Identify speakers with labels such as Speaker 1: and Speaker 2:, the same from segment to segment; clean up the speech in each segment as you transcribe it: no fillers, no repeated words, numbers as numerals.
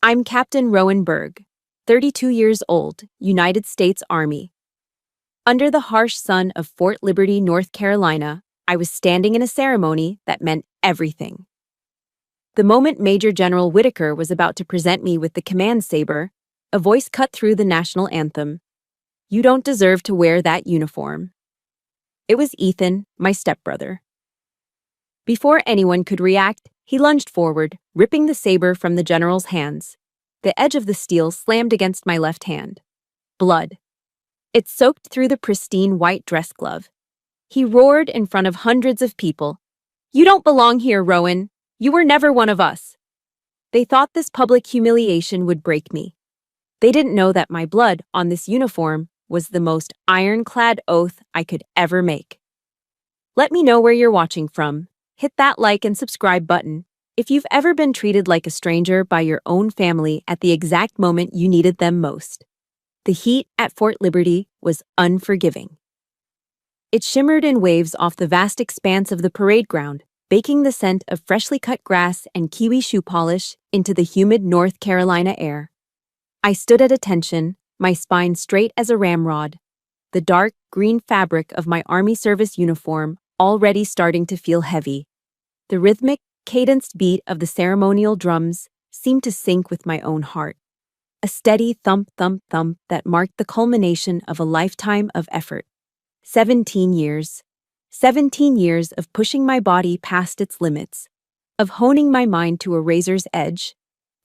Speaker 1: I'm Captain Rowan Berg, 32 years old, United States Army. Under the harsh sun of Fort Liberty, North Carolina, I was standing in a ceremony that meant everything. The moment Major General Whitaker was about to present me with the command saber, a voice cut through the national anthem. "You don't deserve to wear that uniform." It was Ethan, my stepbrother. Before anyone could react, he lunged forward, ripping the saber from the general's hands. The edge of the steel slammed against my left hand. Blood. It soaked through the pristine white dress glove. He roared in front of hundreds of people. "You don't belong here, Rowan. You were never one of us." They thought this public humiliation would break me. They didn't know that my blood on this uniform was the most ironclad oath I could ever make. Let me know where you're watching from. Hit that like and subscribe button if you've ever been treated like a stranger by your own family at the exact moment you needed them most. The heat at Fort Liberty was unforgiving. It shimmered in waves off the vast expanse of the parade ground, baking the scent of freshly cut grass and kiwi shoe polish into the humid North Carolina air. I stood at attention, my spine straight as a ramrod, the dark green fabric of my Army service uniform already starting to feel heavy. The rhythmic, cadenced beat of the ceremonial drums seemed to sync with my own heart. A steady thump, thump, thump that marked the culmination of a lifetime of effort. 17 years. 17 years of pushing my body past its limits, of honing my mind to a razor's edge,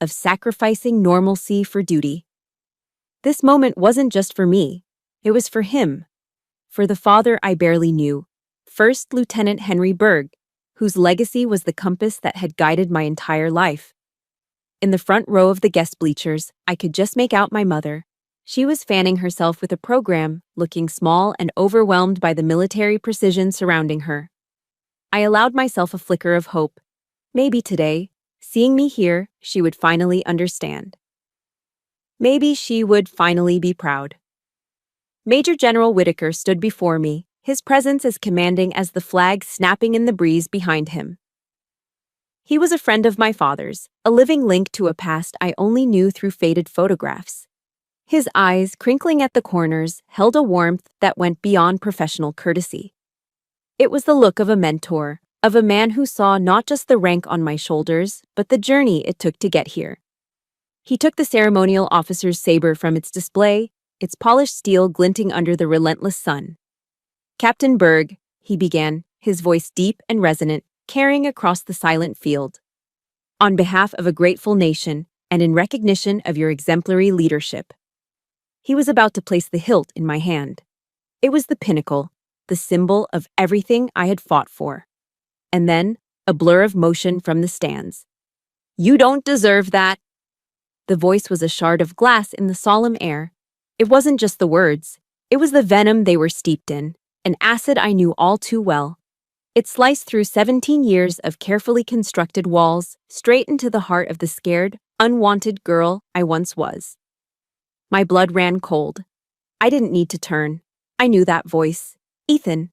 Speaker 1: of sacrificing normalcy for duty. This moment wasn't just for me. It was for him. For the father I barely knew, First Lieutenant Henry Berg, whose legacy was the compass that had guided my entire life. In the front row of the guest bleachers, I could just make out my mother. She was fanning herself with a program, looking small and overwhelmed by the military precision surrounding her. I allowed myself a flicker of hope. Maybe today, seeing me here, she would finally understand. Maybe she would finally be proud. Major General Whitaker stood before me, his presence as commanding as the flag snapping in the breeze behind him. He was a friend of my father's, a living link to a past I only knew through faded photographs. His eyes, crinkling at the corners, held a warmth that went beyond professional courtesy. It was the look of a mentor, of a man who saw not just the rank on my shoulders, but the journey it took to get here. He took the ceremonial officer's saber from its display, its polished steel glinting under the relentless sun. "Captain Berg," he began, his voice deep and resonant, carrying across the silent field. "On behalf of a grateful nation, and in recognition of your exemplary leadership." He was about to place the hilt in my hand. It was the pinnacle, the symbol of everything I had fought for. And then, a blur of motion from the stands. "You don't deserve that." The voice was a shard of glass in the solemn air. It wasn't just the words. It was the venom they were steeped in, an acid I knew all too well. It sliced through 17 years of carefully constructed walls, straight into the heart of the scared, unwanted girl I once was. My blood ran cold. I didn't need to turn. I knew that voice. Ethan.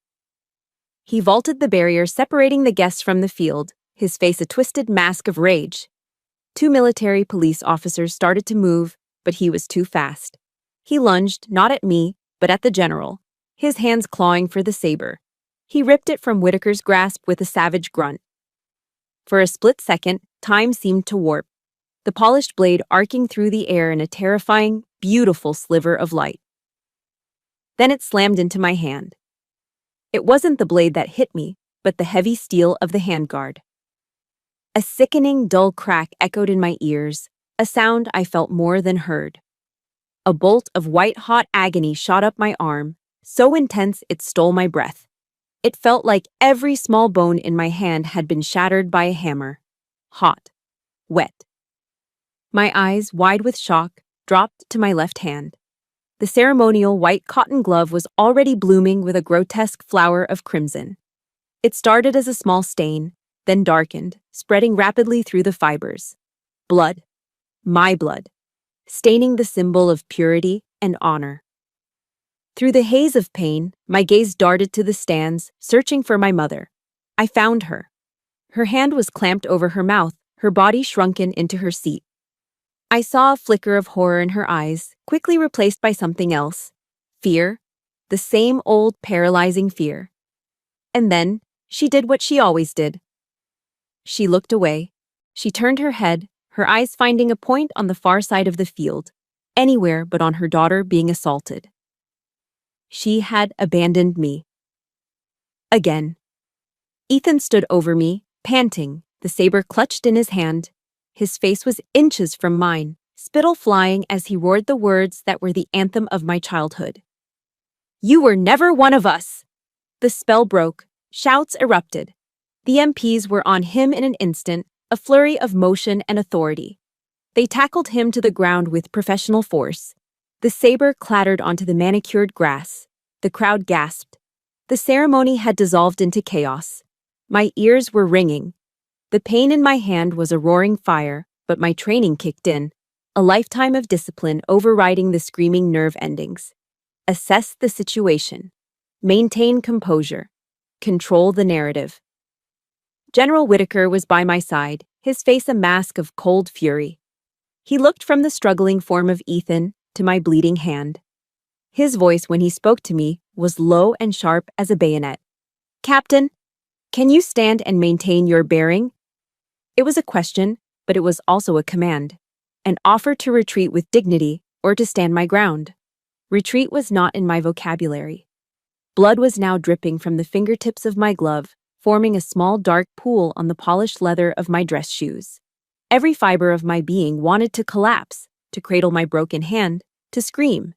Speaker 1: He vaulted the barrier separating the guests from the field, his face a twisted mask of rage. 2 military police officers started to move, but he was too fast. He lunged, not at me, but at the general, his hands clawing for the saber. He ripped it from Whitaker's grasp with a savage grunt. For a split second, time seemed to warp, the polished blade arcing through the air in a terrifying, beautiful sliver of light. Then it slammed into my hand. It wasn't the blade that hit me, but the heavy steel of the handguard. A sickening, dull crack echoed in my ears, a sound I felt more than heard. A bolt of white-hot agony shot up my arm, so intense it stole my breath. It felt like every small bone in my hand had been shattered by a hammer. Hot. Wet. My eyes, wide with shock, dropped to my left hand. The ceremonial white cotton glove was already blooming with a grotesque flower of crimson. It started as a small stain, then darkened, spreading rapidly through the fibers. Blood. My blood. Staining the symbol of purity and honor. Through the haze of pain, my gaze darted to the stands, searching for my mother. I found her. Her hand was clamped over her mouth, her body shrunken into her seat. I saw a flicker of horror in her eyes, quickly replaced by something else. Fear. The same old paralyzing fear. And then, she did what she always did. She looked away. She turned her head, her eyes finding a point on the far side of the field, anywhere but on her daughter being assaulted. She had abandoned me. Again. Ethan stood over me, panting, the saber clutched in his hand. His face was inches from mine, spittle flying as he roared the words that were the anthem of my childhood. "You were never one of us!" The spell broke. Shouts erupted. The MPs were on him in an instant, a flurry of motion and authority. They tackled him to the ground with professional force. The saber clattered onto the manicured grass. The crowd gasped. The ceremony had dissolved into chaos. My ears were ringing. The pain in my hand was a roaring fire, but my training kicked in, a lifetime of discipline overriding the screaming nerve endings. Assess the situation. Maintain composure. Control the narrative. General Whitaker was by my side, his face a mask of cold fury. He looked from the struggling form of Ethan to my bleeding hand. His voice, when he spoke to me, was low and sharp as a bayonet. "Captain, can you stand and maintain your bearing?" It was a question, but it was also a command, an offer to retreat with dignity or to stand my ground. Retreat was not in my vocabulary. Blood was now dripping from the fingertips of my glove, forming a small dark pool on the polished leather of my dress shoes. Every fiber of my being wanted to collapse, to cradle my broken hand, to scream.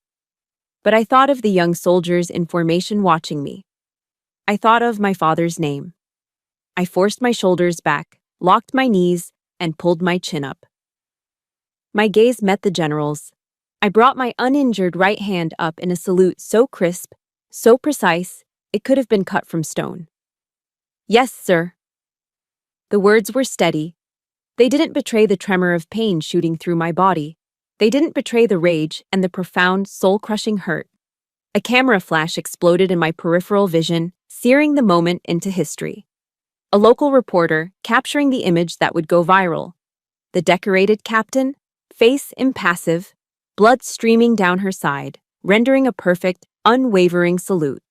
Speaker 1: But I thought of the young soldiers in formation watching me. I thought of my father's name. I forced my shoulders back, locked my knees, and pulled my chin up. My gaze met the general's. I brought my uninjured right hand up in a salute so crisp, so precise, it could have been cut from stone. "Yes, sir." The words were steady. They didn't betray the tremor of pain shooting through my body. They didn't betray the rage and the profound, soul-crushing hurt. A camera flash exploded in my peripheral vision, searing the moment into history. A local reporter capturing the image that would go viral. The decorated captain, face impassive, blood streaming down her side, rendering a perfect, unwavering salute.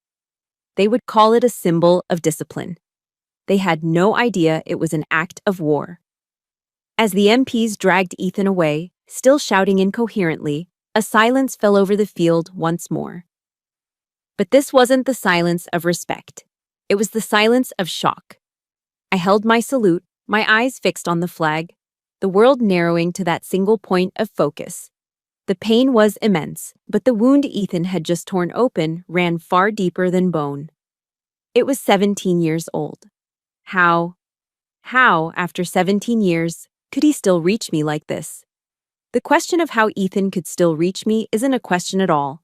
Speaker 1: They would call it a symbol of discipline. They had no idea it was an act of war. As the MPs dragged Ethan away, still shouting incoherently, a silence fell over the field once more. But this wasn't the silence of respect. It was the silence of shock. I held my salute, my eyes fixed on the flag, the world narrowing to that single point of focus. The pain was immense, but the wound Ethan had just torn open ran far deeper than bone. It was 17 years old. How, after 17 years, could he still reach me like this? The question of how Ethan could still reach me isn't a question at all.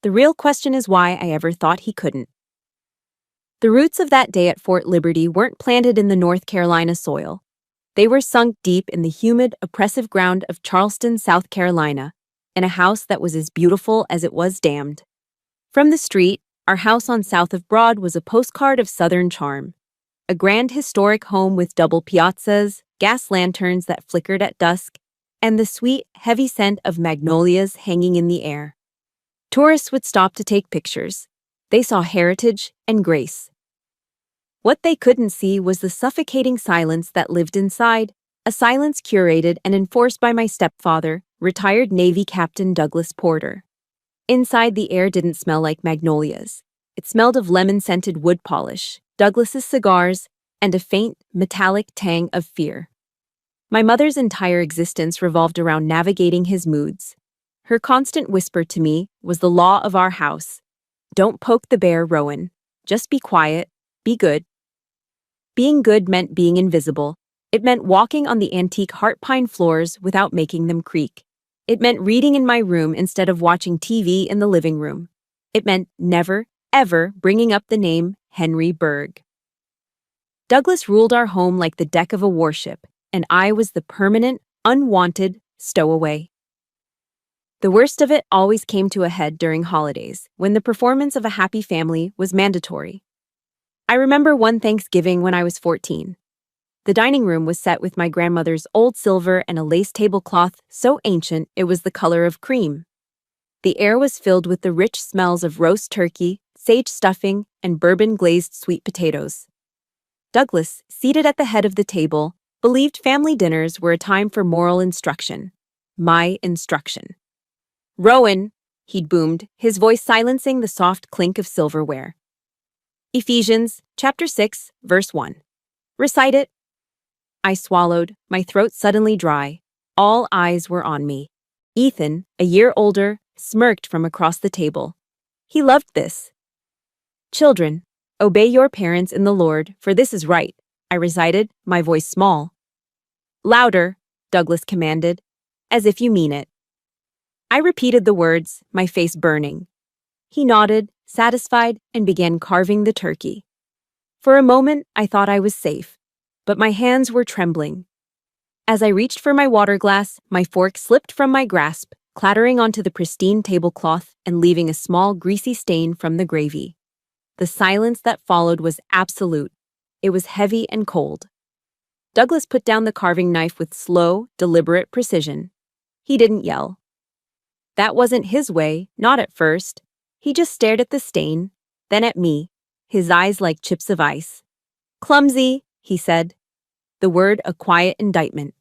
Speaker 1: The real question is why I ever thought he couldn't. The roots of that day at Fort Liberty weren't planted in the North Carolina soil. They were sunk deep in the humid, oppressive ground of Charleston, South Carolina, in a house that was as beautiful as it was damned. From the street, our house on South of Broad was a postcard of Southern charm. A grand historic home with double piazzas, gas lanterns that flickered at dusk, and the sweet, heavy scent of magnolias hanging in the air. Tourists would stop to take pictures. They saw heritage and grace. What they couldn't see was the suffocating silence that lived inside, a silence curated and enforced by my stepfather, retired Navy Captain Douglas Porter. Inside, the air didn't smell like magnolias. It smelled of lemon-scented wood polish, Douglas's cigars, and a faint, metallic tang of fear. My mother's entire existence revolved around navigating his moods. Her constant whisper to me was the law of our house. Don't poke the bear, Rowan. Just be quiet. Be good. Being good meant being invisible. It meant walking on the antique heart pine floors without making them creak. It meant reading in my room instead of watching TV in the living room. It meant never, ever bringing up the name Henry Berg. Douglas ruled our home like the deck of a warship, and I was the permanent, unwanted stowaway. The worst of it always came to a head during holidays, when the performance of a happy family was mandatory. I remember one Thanksgiving when I was 14. The dining room was set with my grandmother's old silver and a lace tablecloth so ancient it was the color of cream. The air was filled with the rich smells of roast turkey, sage stuffing, and bourbon-glazed sweet potatoes. Douglas, seated at the head of the table, believed family dinners were a time for moral instruction. My instruction. "Rowan," he'd boomed, his voice silencing the soft clink of silverware. "Ephesians, chapter 6, verse 1. Recite it." I swallowed, my throat suddenly dry. All eyes were on me. Ethan, a year older, smirked from across the table. He loved this. "Children, obey your parents in the Lord, for this is right," I recited, my voice small. "Louder," Douglas commanded, "as if you mean it." I repeated the words, my face burning. He nodded, satisfied, and began carving the turkey. For a moment, I thought I was safe, but my hands were trembling. As I reached for my water glass, my fork slipped from my grasp, clattering onto the pristine tablecloth and leaving a small greasy stain from the gravy. The silence that followed was absolute. It was heavy and cold. Douglas put down the carving knife with slow, deliberate precision. He didn't yell. That wasn't his way, not at first. He just stared at the stain, then at me, his eyes like chips of ice. "Clumsy," he said, the word a quiet indictment.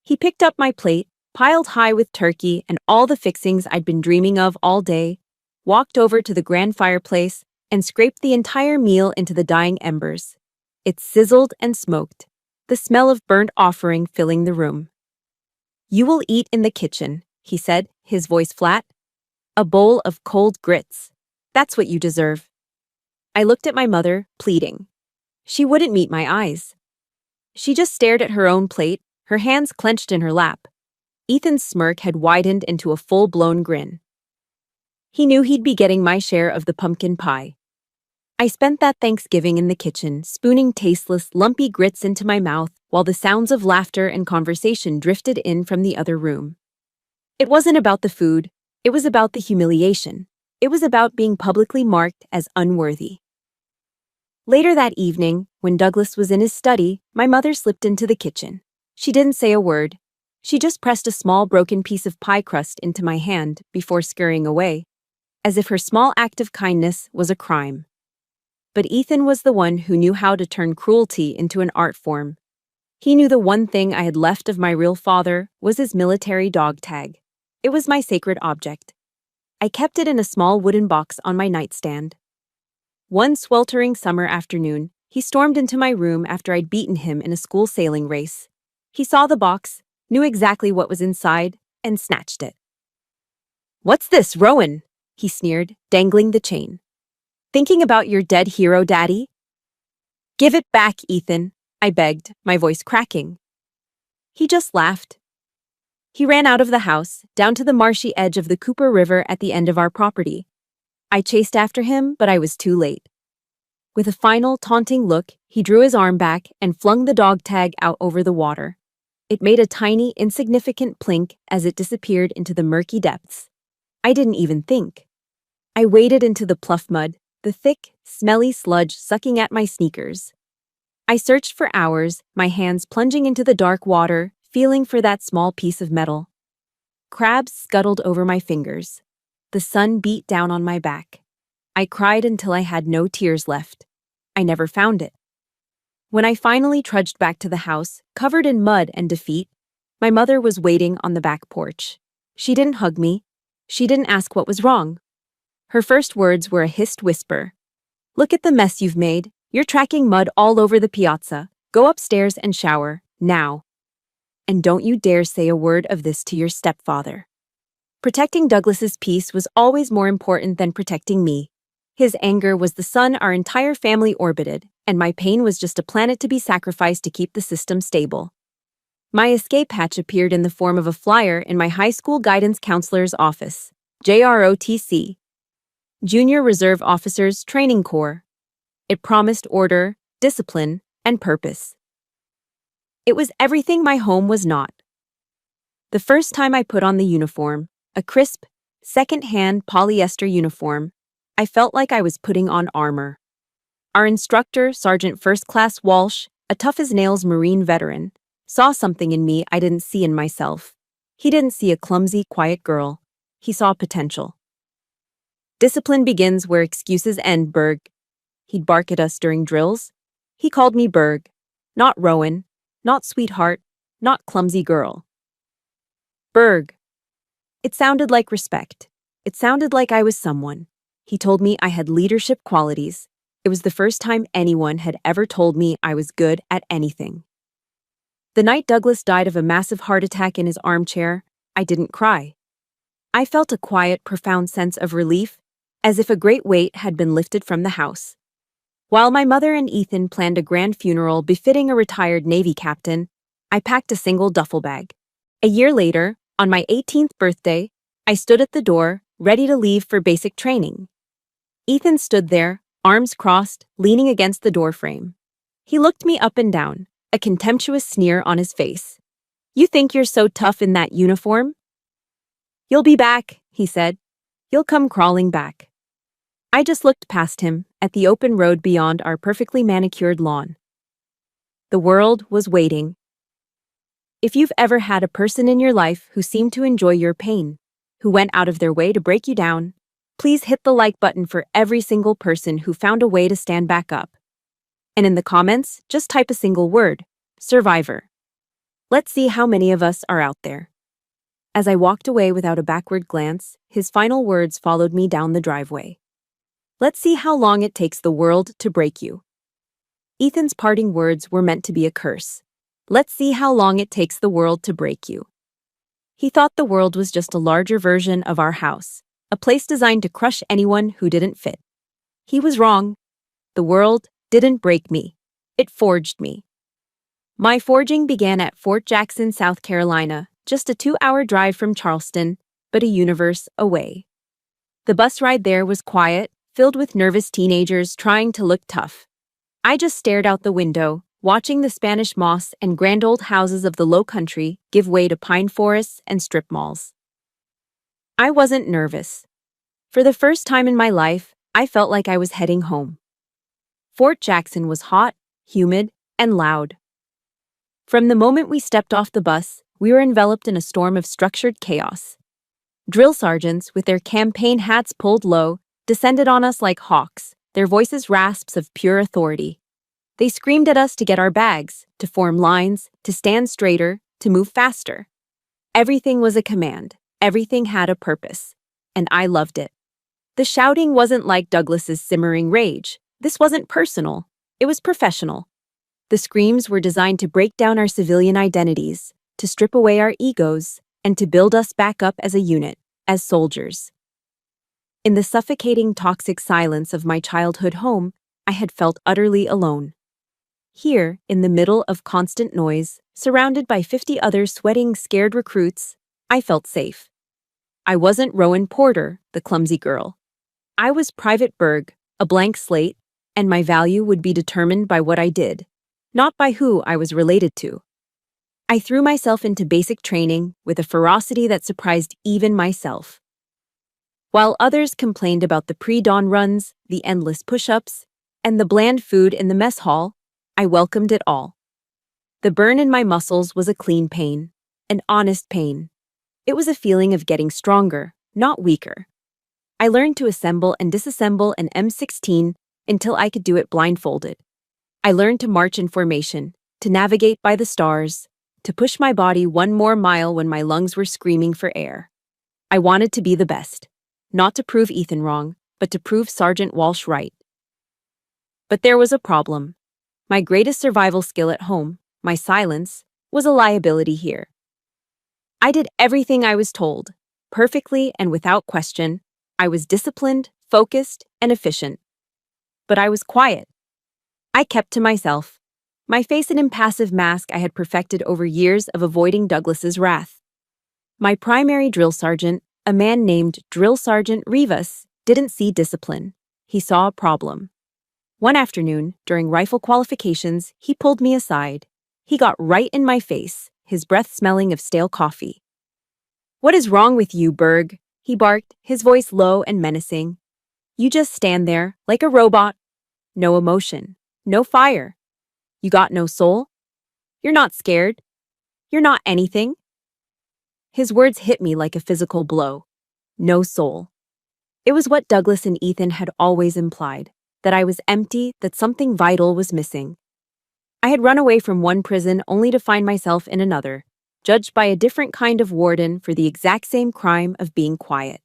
Speaker 1: He picked up my plate, piled high with turkey and all the fixings I'd been dreaming of all day, walked over to the grand fireplace, and scraped the entire meal into the dying embers. It sizzled and smoked, the smell of burnt offering filling the room. "You will eat in the kitchen," he said, his voice flat. "A bowl of cold grits. That's what you deserve." I looked at my mother, pleading. She wouldn't meet my eyes. She just stared at her own plate, her hands clenched in her lap. Ethan's smirk had widened into a full-blown grin. He knew he'd be getting my share of the pumpkin pie. I spent that Thanksgiving in the kitchen, spooning tasteless, lumpy grits into my mouth while the sounds of laughter and conversation drifted in from the other room. It wasn't about the food, it was about the humiliation. It was about being publicly marked as unworthy. Later that evening, when Douglas was in his study, my mother slipped into the kitchen. She didn't say a word. She just pressed a small broken piece of pie crust into my hand before scurrying away, as if her small act of kindness was a crime. But Ethan was the one who knew how to turn cruelty into an art form. He knew the one thing I had left of my real father was his military dog tag. It was my sacred object. I kept it in a small wooden box on my nightstand. One sweltering summer afternoon, he stormed into my room after I'd beaten him in a school sailing race. He saw the box, knew exactly what was inside, and snatched it. "What's this, Rowan?" he sneered, dangling the chain. "Thinking about your dead hero, Daddy?" "Give it back, Ethan," I begged, my voice cracking. He just laughed. He ran out of the house, down to the marshy edge of the Cooper River at the end of our property. I chased after him, but I was too late. With a final, taunting look, he drew his arm back and flung the dog tag out over the water. It made a tiny, insignificant plink as it disappeared into the murky depths. I didn't even think. I waded into the pluff mud, the thick, smelly sludge sucking at my sneakers. I searched for hours, my hands plunging into the dark water, feeling for that small piece of metal. Crabs scuttled over my fingers. The sun beat down on my back. I cried until I had no tears left. I never found it. When I finally trudged back to the house, covered in mud and defeat, my mother was waiting on the back porch. She didn't hug me. She didn't ask what was wrong. Her first words were a hissed whisper. "Look at the mess you've made. You're tracking mud all over the piazza. Go upstairs and shower, now. And don't you dare say a word of this to your stepfather." Protecting Douglas's peace was always more important than protecting me. His anger was the sun our entire family orbited, and my pain was just a planet to be sacrificed to keep the system stable. My escape hatch appeared in the form of a flyer in my high school guidance counselor's office, JROTC, Junior Reserve Officers Training Corps. It promised order, discipline, and purpose. It was everything my home was not. The first time I put on the uniform, a crisp, second-hand polyester uniform, I felt like I was putting on armor. Our instructor, Sergeant First Class Walsh, a tough-as-nails Marine veteran, saw something in me I didn't see in myself. He didn't see a clumsy, quiet girl. He saw potential. Discipline begins where excuses end, Berg. He'd bark at us during drills. He called me Berg, not Rowan, not sweetheart, not clumsy girl. Berg. It sounded like respect. It sounded like I was someone. He told me I had leadership qualities. It was the first time anyone had ever told me I was good at anything. The night Douglas died of a massive heart attack in his armchair, I didn't cry. I felt a quiet, profound sense of relief, as if a great weight had been lifted from the house. While my mother and Ethan planned a grand funeral befitting a retired Navy captain, I packed a single duffel bag. A year later, on my 18th birthday, I stood at the door, ready to leave for basic training. Ethan stood there, arms crossed, leaning against the doorframe. He looked me up and down, a contemptuous sneer on his face. "You think you're so tough in that uniform?" "You'll be back," he said. "You'll come crawling back." I just looked past him, at the open road beyond our perfectly manicured lawn. The world was waiting. If you've ever had a person in your life who seemed to enjoy your pain, who went out of their way to break you down, please hit the like button for every single person who found a way to stand back up. And in the comments, just type a single word: survivor. Let's see how many of us are out there. As I walked away without a backward glance, his final words followed me down the driveway. Let's see how long it takes the world to break you. Ethan's parting words were meant to be a curse. Let's see how long it takes the world to break you. He thought the world was just a larger version of our house, a place designed to crush anyone who didn't fit. He was wrong. The world didn't break me. It forged me. My forging began at Fort Jackson, South Carolina, just a 2-hour drive from Charleston, but a universe away. The bus ride there was quiet, filled with nervous teenagers trying to look tough. I just stared out the window, watching the Spanish moss and grand old houses of the Low Country give way to pine forests and strip malls. I wasn't nervous. For the first time in my life, I felt like I was heading home. Fort Jackson was hot, humid, and loud. From the moment we stepped off the bus, we were enveloped in a storm of structured chaos. Drill sergeants, with their campaign hats pulled low, descended on us like hawks, their voices rasps of pure authority. They screamed at us to get our bags, to form lines, to stand straighter, to move faster. Everything was a command. Everything had a purpose. And I loved it. The shouting wasn't like Douglas's simmering rage. This wasn't personal. It was professional. The screams were designed to break down our civilian identities, to strip away our egos, and to build us back up as a unit, as soldiers. In the suffocating, toxic silence of my childhood home, I had felt utterly alone. Here, in the middle of constant noise, surrounded by 50 other sweating, scared recruits, I felt safe. I wasn't Rowan Porter, the clumsy girl. I was Private Berg, a blank slate, and my value would be determined by what I did, not by who I was related to. I threw myself into basic training with a ferocity that surprised even myself. While others complained about the pre-dawn runs, the endless push-ups, and the bland food in the mess hall, I welcomed it all. The burn in my muscles was a clean pain, an honest pain. It was a feeling of getting stronger, not weaker. I learned to assemble and disassemble an M16 until I could do it blindfolded. I learned to march in formation, to navigate by the stars, to push my body one more mile when my lungs were screaming for air. I wanted to be the best, not to prove Ethan wrong, but to prove Sergeant Walsh right. But there was a problem. My greatest survival skill at home, my silence, was a liability here. I did everything I was told, perfectly and without question. I was disciplined, focused, and efficient. But I was quiet. I kept to myself, my face an impassive mask I had perfected over years of avoiding Douglas's wrath. My primary drill sergeant, a man named Drill Sergeant Rivas, didn't see discipline. He saw a problem. One afternoon, during rifle qualifications, he pulled me aside. He got right in my face, his breath smelling of stale coffee. "What is wrong with you, Berg?" he barked, his voice low and menacing. "You just stand there, like a robot. No emotion, no fire. You got no soul? You're not scared? You're not anything?" His words hit me like a physical blow. No soul. It was what Douglas and Ethan had always implied, that I was empty, that something vital was missing. I had run away from one prison only to find myself in another, judged by a different kind of warden for the exact same crime of being quiet.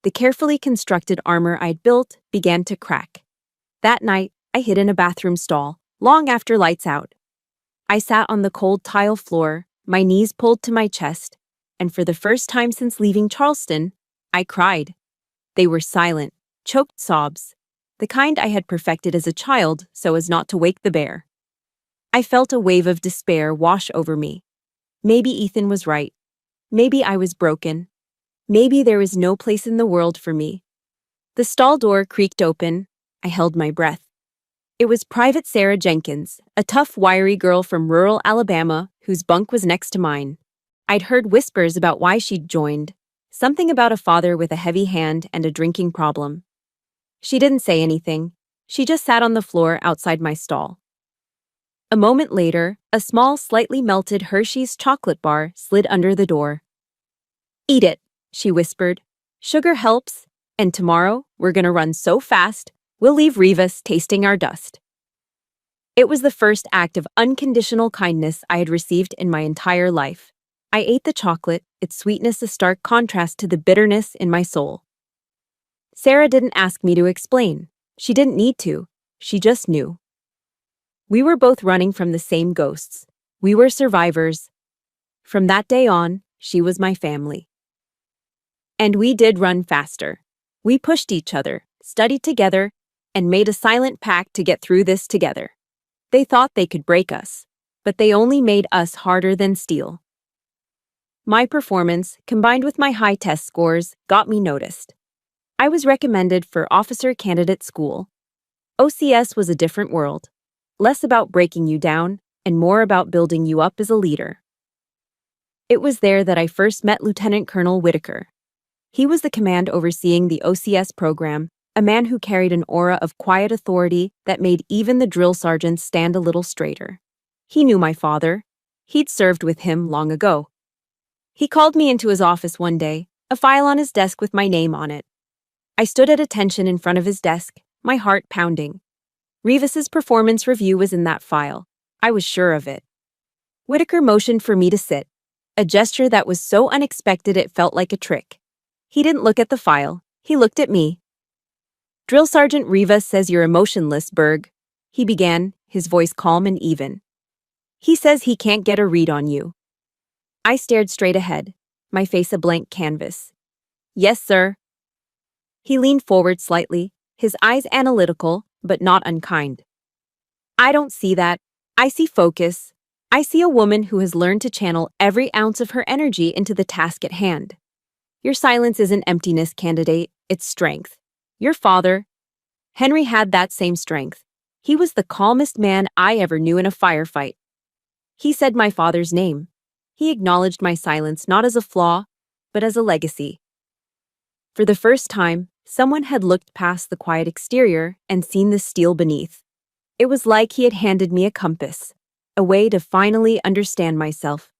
Speaker 1: The carefully constructed armor I'd built began to crack. That night, I hid in a bathroom stall, long after lights out. I sat on the cold tile floor, my knees pulled to my chest, and for the first time since leaving Charleston, I cried. They were silent, choked sobs, the kind I had perfected as a child so as not to wake the bear. I felt a wave of despair wash over me. Maybe Ethan was right. Maybe I was broken. Maybe there was no place in the world for me. The stall door creaked open. I held my breath. It was Private Sarah Jenkins, a tough, wiry girl from rural Alabama whose bunk was next to mine. I'd heard whispers about why she'd joined, something about a father with a heavy hand and a drinking problem. She didn't say anything. She just sat on the floor outside my stall. A moment later, a small, slightly melted Hershey's chocolate bar slid under the door. "Eat it," she whispered. "Sugar helps, and tomorrow we're gonna run so fast, we'll leave Rivas tasting our dust." It was the first act of unconditional kindness I had received in my entire life. I ate the chocolate, its sweetness a stark contrast to the bitterness in my soul. Sarah didn't ask me to explain. She didn't need to. She just knew. We were both running from the same ghosts. We were survivors. From that day on, she was my family. And we did run faster. We pushed each other, studied together, and made a silent pact to get through this together. They thought they could break us, but they only made us harder than steel. My performance, combined with my high test scores, got me noticed. I was recommended for officer candidate school. OCS was a different world, less about breaking you down and more about building you up as a leader. It was there that I first met Lieutenant Colonel Whitaker. He was the command overseeing the OCS program, a man who carried an aura of quiet authority that made even the drill sergeants stand a little straighter. He knew my father. He'd served with him long ago. He called me into his office one day, a file on his desk with my name on it. I stood at attention in front of his desk, my heart pounding. Rivas's performance review was in that file. I was sure of it. Whitaker motioned for me to sit, a gesture that was so unexpected it felt like a trick. He didn't look at the file. He looked at me. "Drill Sergeant Rivas says you're emotionless, Berg," he began, his voice calm and even. "He says he can't get a read on you." I stared straight ahead, my face a blank canvas. "Yes, sir." He leaned forward slightly, his eyes analytical, but not unkind. "I don't see that. I see focus. I see a woman who has learned to channel every ounce of her energy into the task at hand. Your silence isn't emptiness, candidate, it's strength. Your father, Henry, had that same strength. He was the calmest man I ever knew in a firefight. He said my father's name. He acknowledged my silence not as a flaw, but as a legacy. For the first time, someone had looked past the quiet exterior and seen the steel beneath. It was like he had handed me a compass, a way to finally understand myself.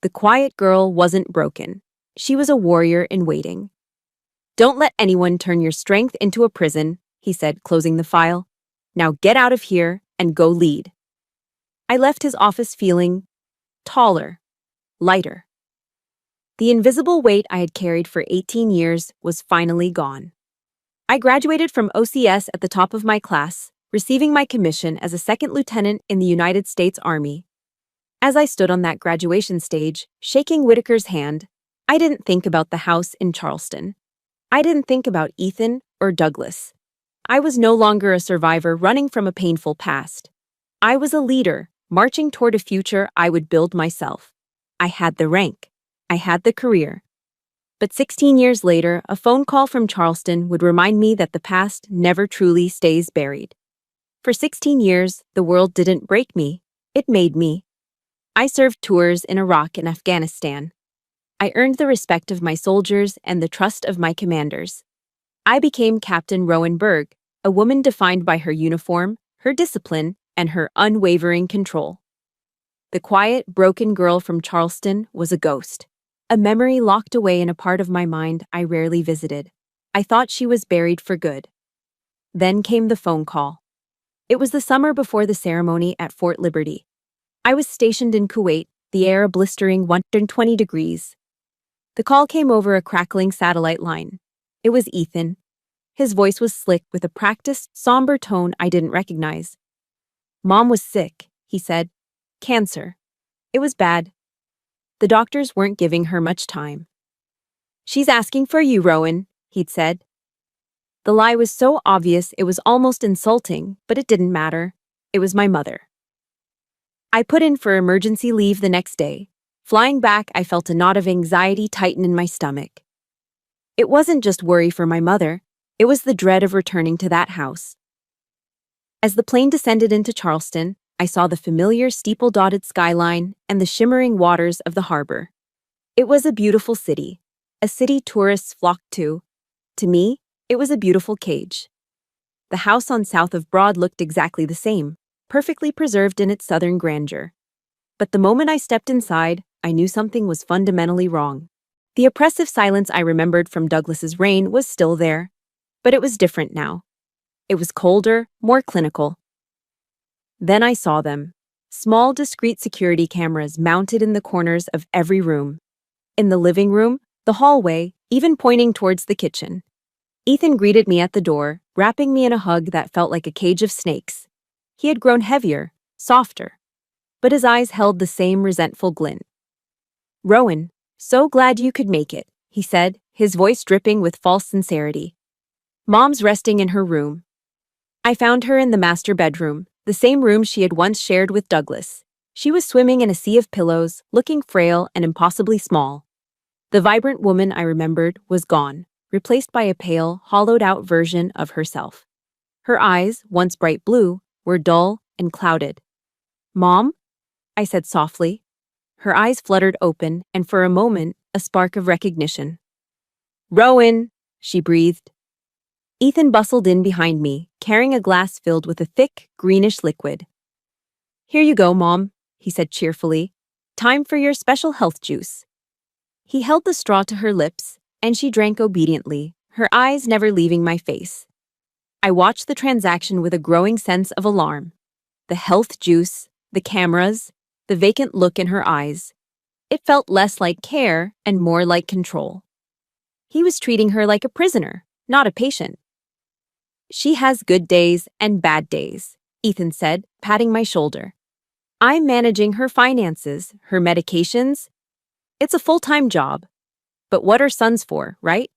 Speaker 1: The quiet girl wasn't broken. She was a warrior in waiting. "Don't let anyone turn your strength into a prison," he said, closing the file. "Now get out of here and go lead." I left his office feeling taller, lighter. The invisible weight I had carried for 18 years was finally gone. I graduated from OCS at the top of my class, receiving my commission as a second lieutenant in the United States Army. As I stood on that graduation stage, shaking Whitaker's hand, I didn't think about the house in Charleston. I didn't think about Ethan or Douglas. I was no longer a survivor running from a painful past. I was a leader, marching toward a future I would build myself. I had the rank. I had the career. But 16 years later, a phone call from Charleston would remind me that the past never truly stays buried. For 16 years, the world didn't break me. It made me. I served tours in Iraq and Afghanistan. I earned the respect of my soldiers and the trust of my commanders. I became Captain Rowan Berg, a woman defined by her uniform, her discipline, and her unwavering control. The quiet, broken girl from Charleston was a ghost, a memory locked away in a part of my mind I rarely visited. I thought she was buried for good. Then came the phone call. It was the summer before the ceremony at Fort Liberty. I was stationed in Kuwait, the air a blistering 120 degrees. The call came over a crackling satellite line. It was Ethan. His voice was slick with a practiced, somber tone I didn't recognize. "Mom was sick," he said. "Cancer. It was bad. The doctors weren't giving her much time." "She's asking for you, Rowan," he'd said. The lie was so obvious it was almost insulting, but it didn't matter. It was my mother. I put in for emergency leave the next day. Flying back, I felt a knot of anxiety tighten in my stomach. It wasn't just worry for my mother, it was the dread of returning to that house. As the plane descended into Charleston, I saw the familiar steeple-dotted skyline and the shimmering waters of the harbor. It was a beautiful city, a city tourists flocked to. To me, it was a beautiful cage. The house on South of Broad looked exactly the same, perfectly preserved in its southern grandeur. But the moment I stepped inside, I knew something was fundamentally wrong. The oppressive silence I remembered from Douglas's reign was still there, but it was different now. It was colder, more clinical. Then I saw them. Small, discreet security cameras mounted in the corners of every room. In the living room, the hallway, even pointing towards the kitchen. Ethan greeted me at the door, wrapping me in a hug that felt like a cage of snakes. He had grown heavier, softer, but his eyes held the same resentful glint. "Rowan, so glad you could make it," he said, his voice dripping with false sincerity. "Mom's resting in her room." I found her in the master bedroom, the same room she had once shared with Douglas. She was swimming in a sea of pillows, looking frail and impossibly small. The vibrant woman I remembered was gone, replaced by a pale, hollowed-out version of herself. Her eyes, once bright blue, were dull and clouded. "Mom?" I said softly. Her eyes fluttered open, and for a moment, a spark of recognition. "Rowan!" she breathed. Ethan bustled in behind me, carrying a glass filled with a thick, greenish liquid. "Here you go, Mom," he said cheerfully. "Time for your special health juice." He held the straw to her lips, and she drank obediently, her eyes never leaving my face. I watched the transaction with a growing sense of alarm. The health juice, the cameras, the vacant look in her eyes. It felt less like care and more like control. He was treating her like a prisoner, not a patient. "She has good days and bad days," Ethan said, patting my shoulder. "I'm managing her finances, her medications. It's a full-time job. But what are sons for, right?"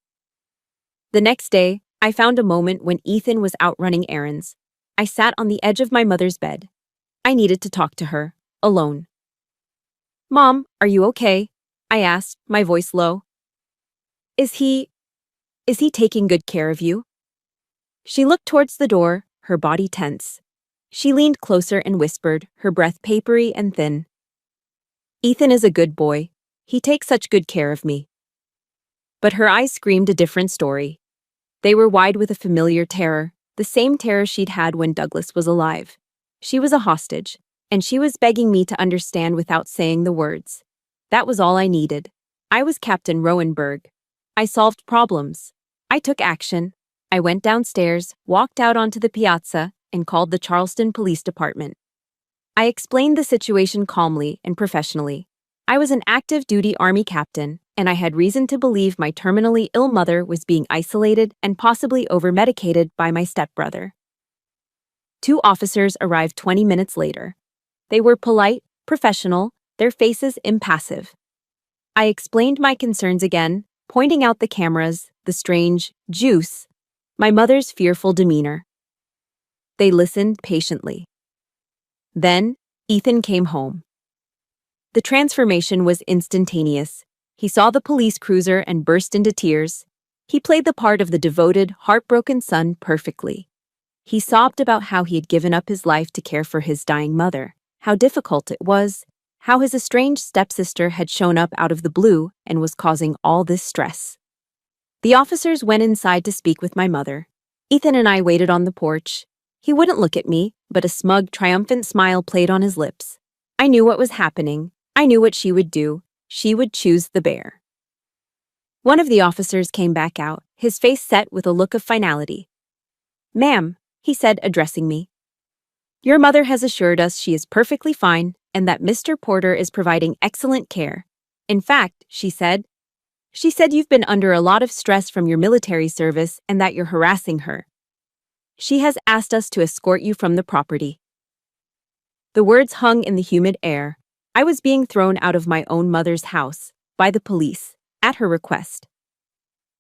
Speaker 1: The next day, I found a moment when Ethan was out running errands. I sat on the edge of my mother's bed. I needed to talk to her, alone. "Mom, are you okay?" I asked, my voice low. Is he taking good care of you?" She looked towards the door, her body tense. She leaned closer and whispered, her breath papery and thin. "Ethan is a good boy. He takes such good care of me." But her eyes screamed a different story. They were wide with a familiar terror, the same terror she'd had when Douglas was alive. She was a hostage, and she was begging me to understand without saying the words. That was all I needed. I was Captain Rowanberg. I solved problems. I took action. I went downstairs, walked out onto the piazza, and called the Charleston Police Department. I explained the situation calmly and professionally. I was an active-duty Army captain, and I had reason to believe my terminally ill mother was being isolated and possibly over-medicated by my stepbrother. 2 officers arrived 20 minutes later. They were polite, professional, their faces impassive. I explained my concerns again, pointing out the cameras, the strange juice, my mother's fearful demeanor. They listened patiently. Then, Ethan came home. The transformation was instantaneous. He saw the police cruiser and burst into tears. He played the part of the devoted, heartbroken son perfectly. He sobbed about how he had given up his life to care for his dying mother, how difficult it was, how his estranged stepsister had shown up out of the blue and was causing all this stress. The officers went inside to speak with my mother. Ethan and I waited on the porch. He wouldn't look at me, but a smug, triumphant smile played on his lips. I knew what was happening. I knew what she would do. She would choose the bear. One of the officers came back out, his face set with a look of finality. "Ma'am," he said, addressing me. "Your mother has assured us she is perfectly fine and that Mr. Porter is providing excellent care. In fact, she said you've been under a lot of stress from your military service and that you're harassing her. She has asked us to escort you from the property." The words hung in the humid air. I was being thrown out of my own mother's house, by the police, at her request.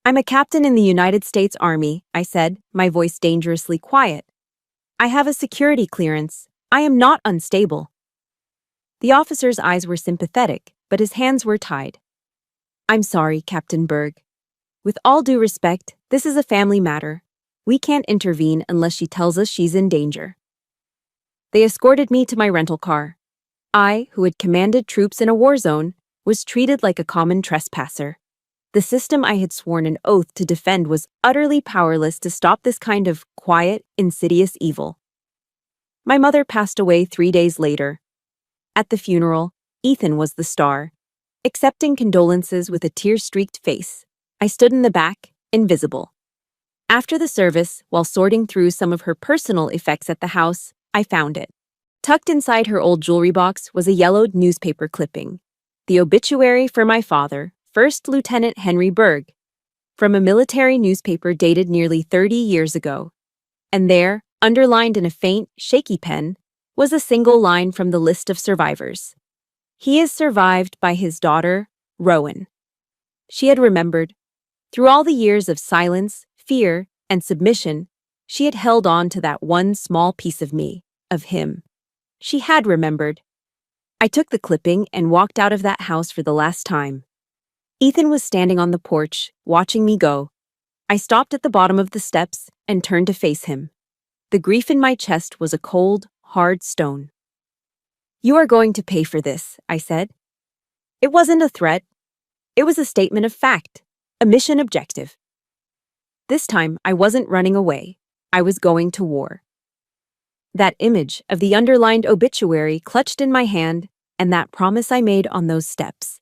Speaker 1: "I'm a captain in the United States Army," I said, my voice dangerously quiet. "I have a security clearance. I am not unstable." The officer's eyes were sympathetic, but his hands were tied. "I'm sorry, Captain Berg. With all due respect, this is a family matter. We can't intervene unless she tells us she's in danger." They escorted me to my rental car. I, who had commanded troops in a war zone, was treated like a common trespasser. The system I had sworn an oath to defend was utterly powerless to stop this kind of quiet, insidious evil. My mother passed away 3 days later. At the funeral, Ethan was the star. Accepting condolences with a tear-streaked face, I stood in the back, invisible. After the service, while sorting through some of her personal effects at the house, I found it. Tucked inside her old jewelry box was a yellowed newspaper clipping. The obituary for my father, First Lieutenant Henry Berg, from a military newspaper dated nearly 30 years ago. And there, underlined in a faint, shaky pen, was a single line from the list of survivors. "He is survived by his daughter, Rowan." She had remembered. Through all the years of silence, fear, and submission, she had held on to that one small piece of me, of him. She had remembered. I took the clipping and walked out of that house for the last time. Ethan was standing on the porch, watching me go. I stopped at the bottom of the steps and turned to face him. The grief in my chest was a cold, hard stone. "You are going to pay for this," I said. It wasn't a threat. It was a statement of fact, a mission objective. This time, I wasn't running away. I was going to war. That image of the underlined obituary clutched in my hand, and that promise I made on those steps.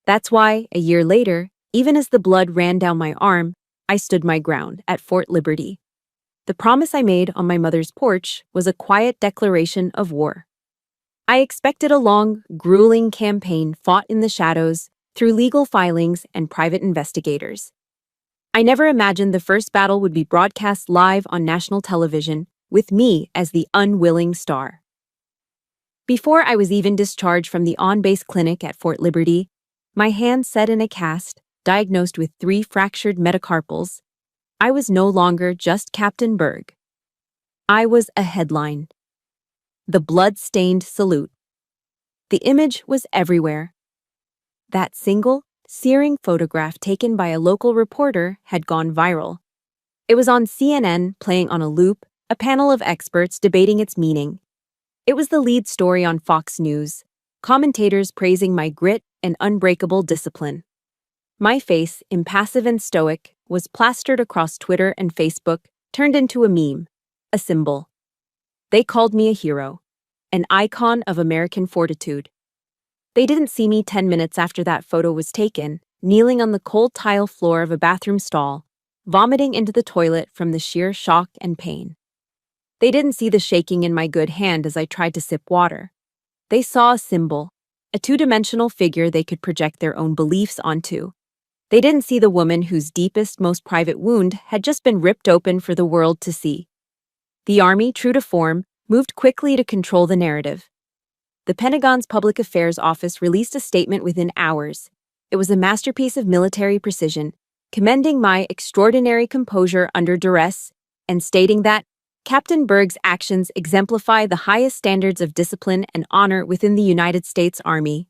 Speaker 1: That's why, a year later, even as the blood ran down my arm, I stood my ground at Fort Liberty. The promise I made on my mother's porch was a quiet declaration of war. I expected a long, grueling campaign fought in the shadows through legal filings and private investigators. I never imagined the first battle would be broadcast live on national television, with me as the unwilling star. Before I was even discharged from the on-base clinic at Fort Liberty, my hand set in a cast, diagnosed with 3 fractured metacarpals, I was no longer just Captain Berg. I was a headline. The blood-stained salute. The image was everywhere. That single, searing photograph taken by a local reporter had gone viral. It was on CNN, playing on a loop, a panel of experts debating its meaning. It was the lead story on Fox News, commentators praising my grit and unbreakable discipline. My face, impassive and stoic, was plastered across Twitter and Facebook, turned into a meme, a symbol. They called me a hero, an icon of American fortitude. They didn't see me 10 minutes after that photo was taken, kneeling on the cold tile floor of a bathroom stall, vomiting into the toilet from the sheer shock and pain. They didn't see the shaking in my good hand as I tried to sip water. They saw a symbol, a two-dimensional figure they could project their own beliefs onto. They didn't see the woman whose deepest, most private wound had just been ripped open for the world to see. The Army, true to form, moved quickly to control the narrative. The Pentagon's Public Affairs Office released a statement within hours. It was a masterpiece of military precision, commending my extraordinary composure under duress and stating that Captain Berg's actions exemplify the highest standards of discipline and honor within the United States Army.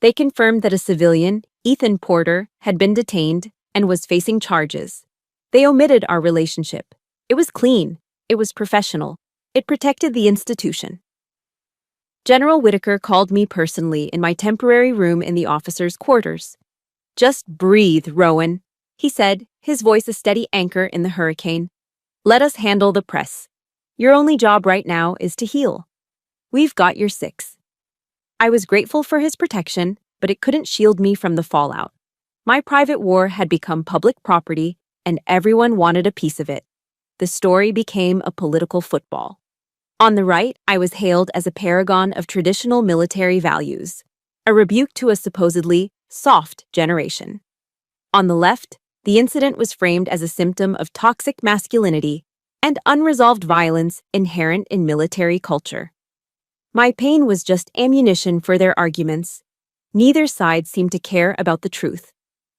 Speaker 1: They confirmed that a civilian, Ethan Porter, had been detained and was facing charges. They omitted our relationship. It was clean. It was professional. It protected the institution. General Whitaker called me personally in my temporary room in the officers' quarters. "Just breathe, Rowan," he said, his voice a steady anchor in the hurricane. "Let us handle the press. Your only job right now is to heal. We've got your six." I was grateful for his protection, but it couldn't shield me from the fallout. My private war had become public property, and everyone wanted a piece of it. The story became a political football. On the right, I was hailed as a paragon of traditional military values, a rebuke to a supposedly soft generation. On the left, the incident was framed as a symptom of toxic masculinity and unresolved violence inherent in military culture. My pain was just ammunition for their arguments. Neither side seemed to care about the truth.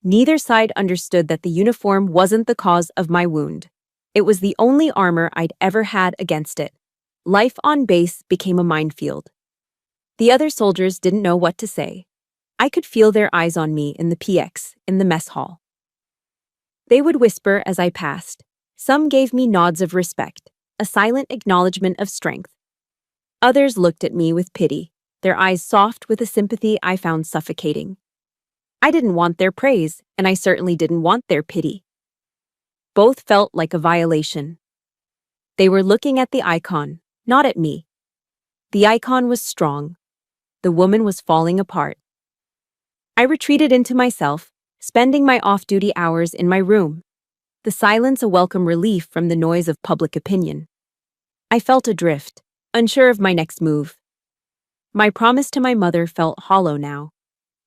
Speaker 1: Neither side understood that the uniform wasn't the cause of my wound. It was the only armor I'd ever had against it. Life on base became a minefield. The other soldiers didn't know what to say. I could feel their eyes on me in the PX, in the mess hall. They would whisper as I passed. Some gave me nods of respect, a silent acknowledgement of strength. Others looked at me with pity, their eyes soft with a sympathy I found suffocating. I didn't want their praise, and I certainly didn't want their pity. Both felt like a violation. They were looking at the icon, not at me. The icon was strong. The woman was falling apart. I retreated into myself, spending my off-duty hours in my room. The silence a welcome relief from the noise of public opinion. I felt adrift, unsure of my next move. My promise to my mother felt hollow now.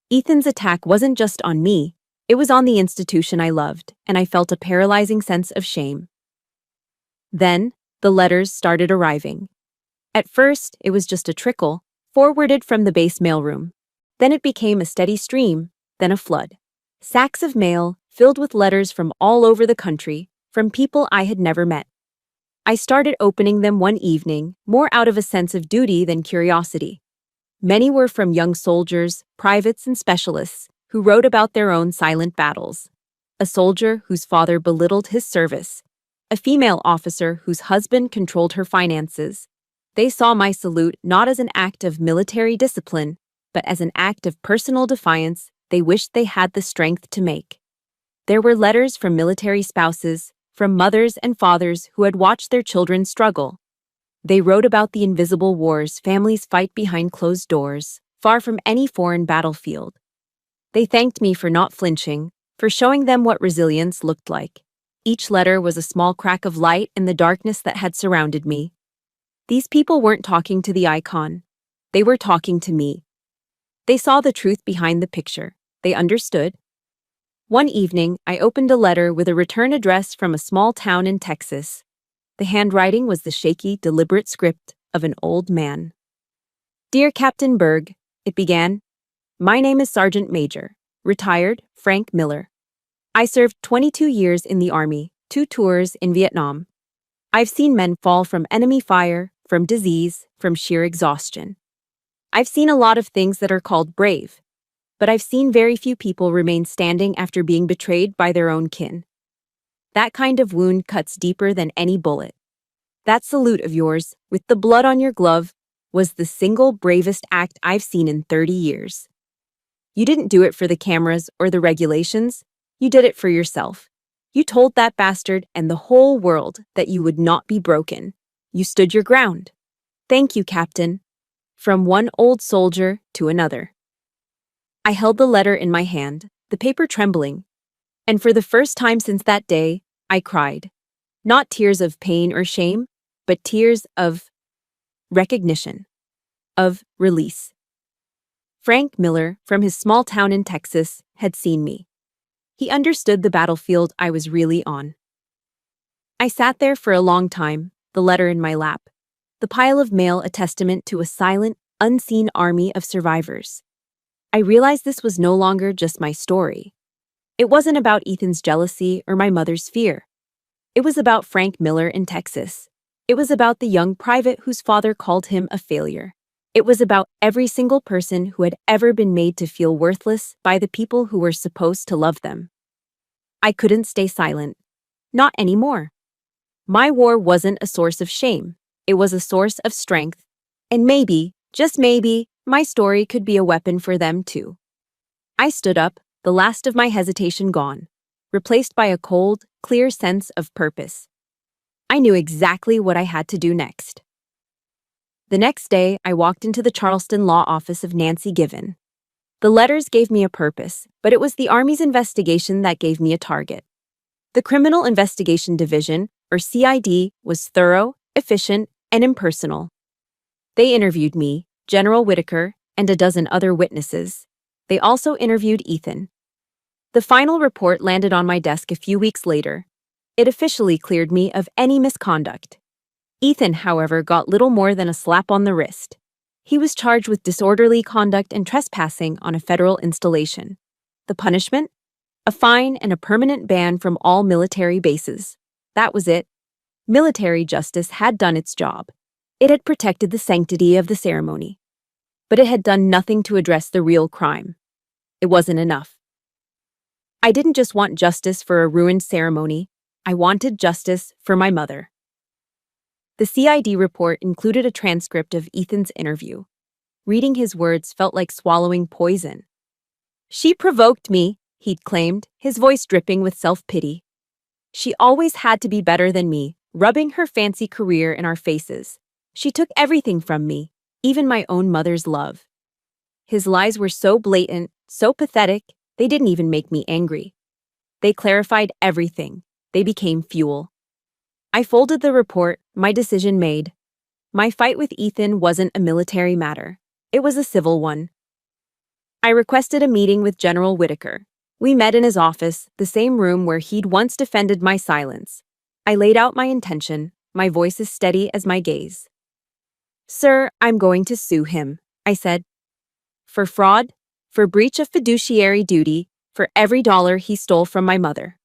Speaker 1: Ethan's attack wasn't just on me, it was on the institution I loved, and I felt a paralyzing sense of shame. Then, the letters started arriving. At first, it was just a trickle, forwarded from the base mailroom. Then it became a steady stream, then a flood. Sacks of mail, filled with letters from all over the country, from people I had never met. I started opening them one evening, more out of a sense of duty than curiosity. Many were from young soldiers, privates, and specialists who wrote about their own silent battles. A soldier whose father belittled his service. A female officer whose husband controlled her finances. They saw my salute not as an act of military discipline, but as an act of personal defiance they wished they had the strength to make. There were letters from military spouses, from mothers and fathers who had watched their children struggle. They wrote about the invisible wars families fight behind closed doors, far from any foreign battlefield. They thanked me for not flinching, for showing them what resilience looked like. Each letter was a small crack of light in the darkness that had surrounded me. These people weren't talking to the icon. They were talking to me. They saw the truth behind the picture. They understood. One evening, I opened a letter with a return address from a small town in Texas. The handwriting was the shaky, deliberate script of an old man. "Dear Captain Berg," it began. "My name is Sergeant Major, retired Frank Miller. I served 22 years in the Army, 2 tours in Vietnam. I've seen men fall from enemy fire, from disease, from sheer exhaustion. I've seen a lot of things that are called brave, but I've seen very few people remain standing after being betrayed by their own kin. That kind of wound cuts deeper than any bullet. That salute of yours, with the blood on your glove, was the single bravest act I've seen in 30 years. You didn't do it for the cameras or the regulations. You did it for yourself. You told that bastard and the whole world that you would not be broken. You stood your ground. Thank you, Captain." From one old soldier to another. I held the letter in my hand, the paper trembling, and for the first time since that day, I cried. Not tears of pain or shame, but tears of recognition, of release. Frank Miller, from his small town in Texas, had seen me. He understood the battlefield I was really on. I sat there for a long time, the letter in my lap, the pile of mail a testament to a silent, unseen army of survivors. I realized this was no longer just my story. It wasn't about Ethan's jealousy or my mother's fear. It was about Frank Miller in Texas. It was about the young private whose father called him a failure. It was about every single person who had ever been made to feel worthless by the people who were supposed to love them. I couldn't stay silent. Not anymore. My war wasn't a source of shame. It was a source of strength. And maybe, just maybe, my story could be a weapon for them too. I stood up, the last of my hesitation gone, replaced by a cold, clear sense of purpose. I knew exactly what I had to do next. The next day, I walked into the Charleston law office of Nancy Given. The letters gave me a purpose, but it was the Army's investigation that gave me a target. The Criminal Investigation Division, or CID, was thorough, efficient, and impersonal. They interviewed me, General Whitaker, and a dozen other witnesses. They also interviewed Ethan. The final report landed on my desk a few weeks later. It officially cleared me of any misconduct. Ethan, however, got little more than a slap on the wrist. He was charged with disorderly conduct and trespassing on a federal installation. The punishment? A fine and a permanent ban from all military bases. That was it. Military justice had done its job. It had protected the sanctity of the ceremony. But it had done nothing to address the real crime. It wasn't enough. I didn't just want justice for a ruined ceremony. I wanted justice for my mother. The CID report included a transcript of Ethan's interview. Reading his words felt like swallowing poison. "She provoked me," he'd claimed, his voice dripping with self-pity. "She always had to be better than me, rubbing her fancy career in our faces. She took everything from me, even my own mother's love." His lies were so blatant, so pathetic, they didn't even make me angry. They clarified everything. They became fuel. I folded the report, my decision made. My fight with Ethan wasn't a military matter. It was a civil one. I requested a meeting with General Whitaker. We met in his office, the same room where he'd once defended my silence. I laid out my intention, my voice as steady as my gaze. "Sir, I'm going to sue him," I said. "For fraud, for breach of fiduciary duty, for every dollar he stole from my mother."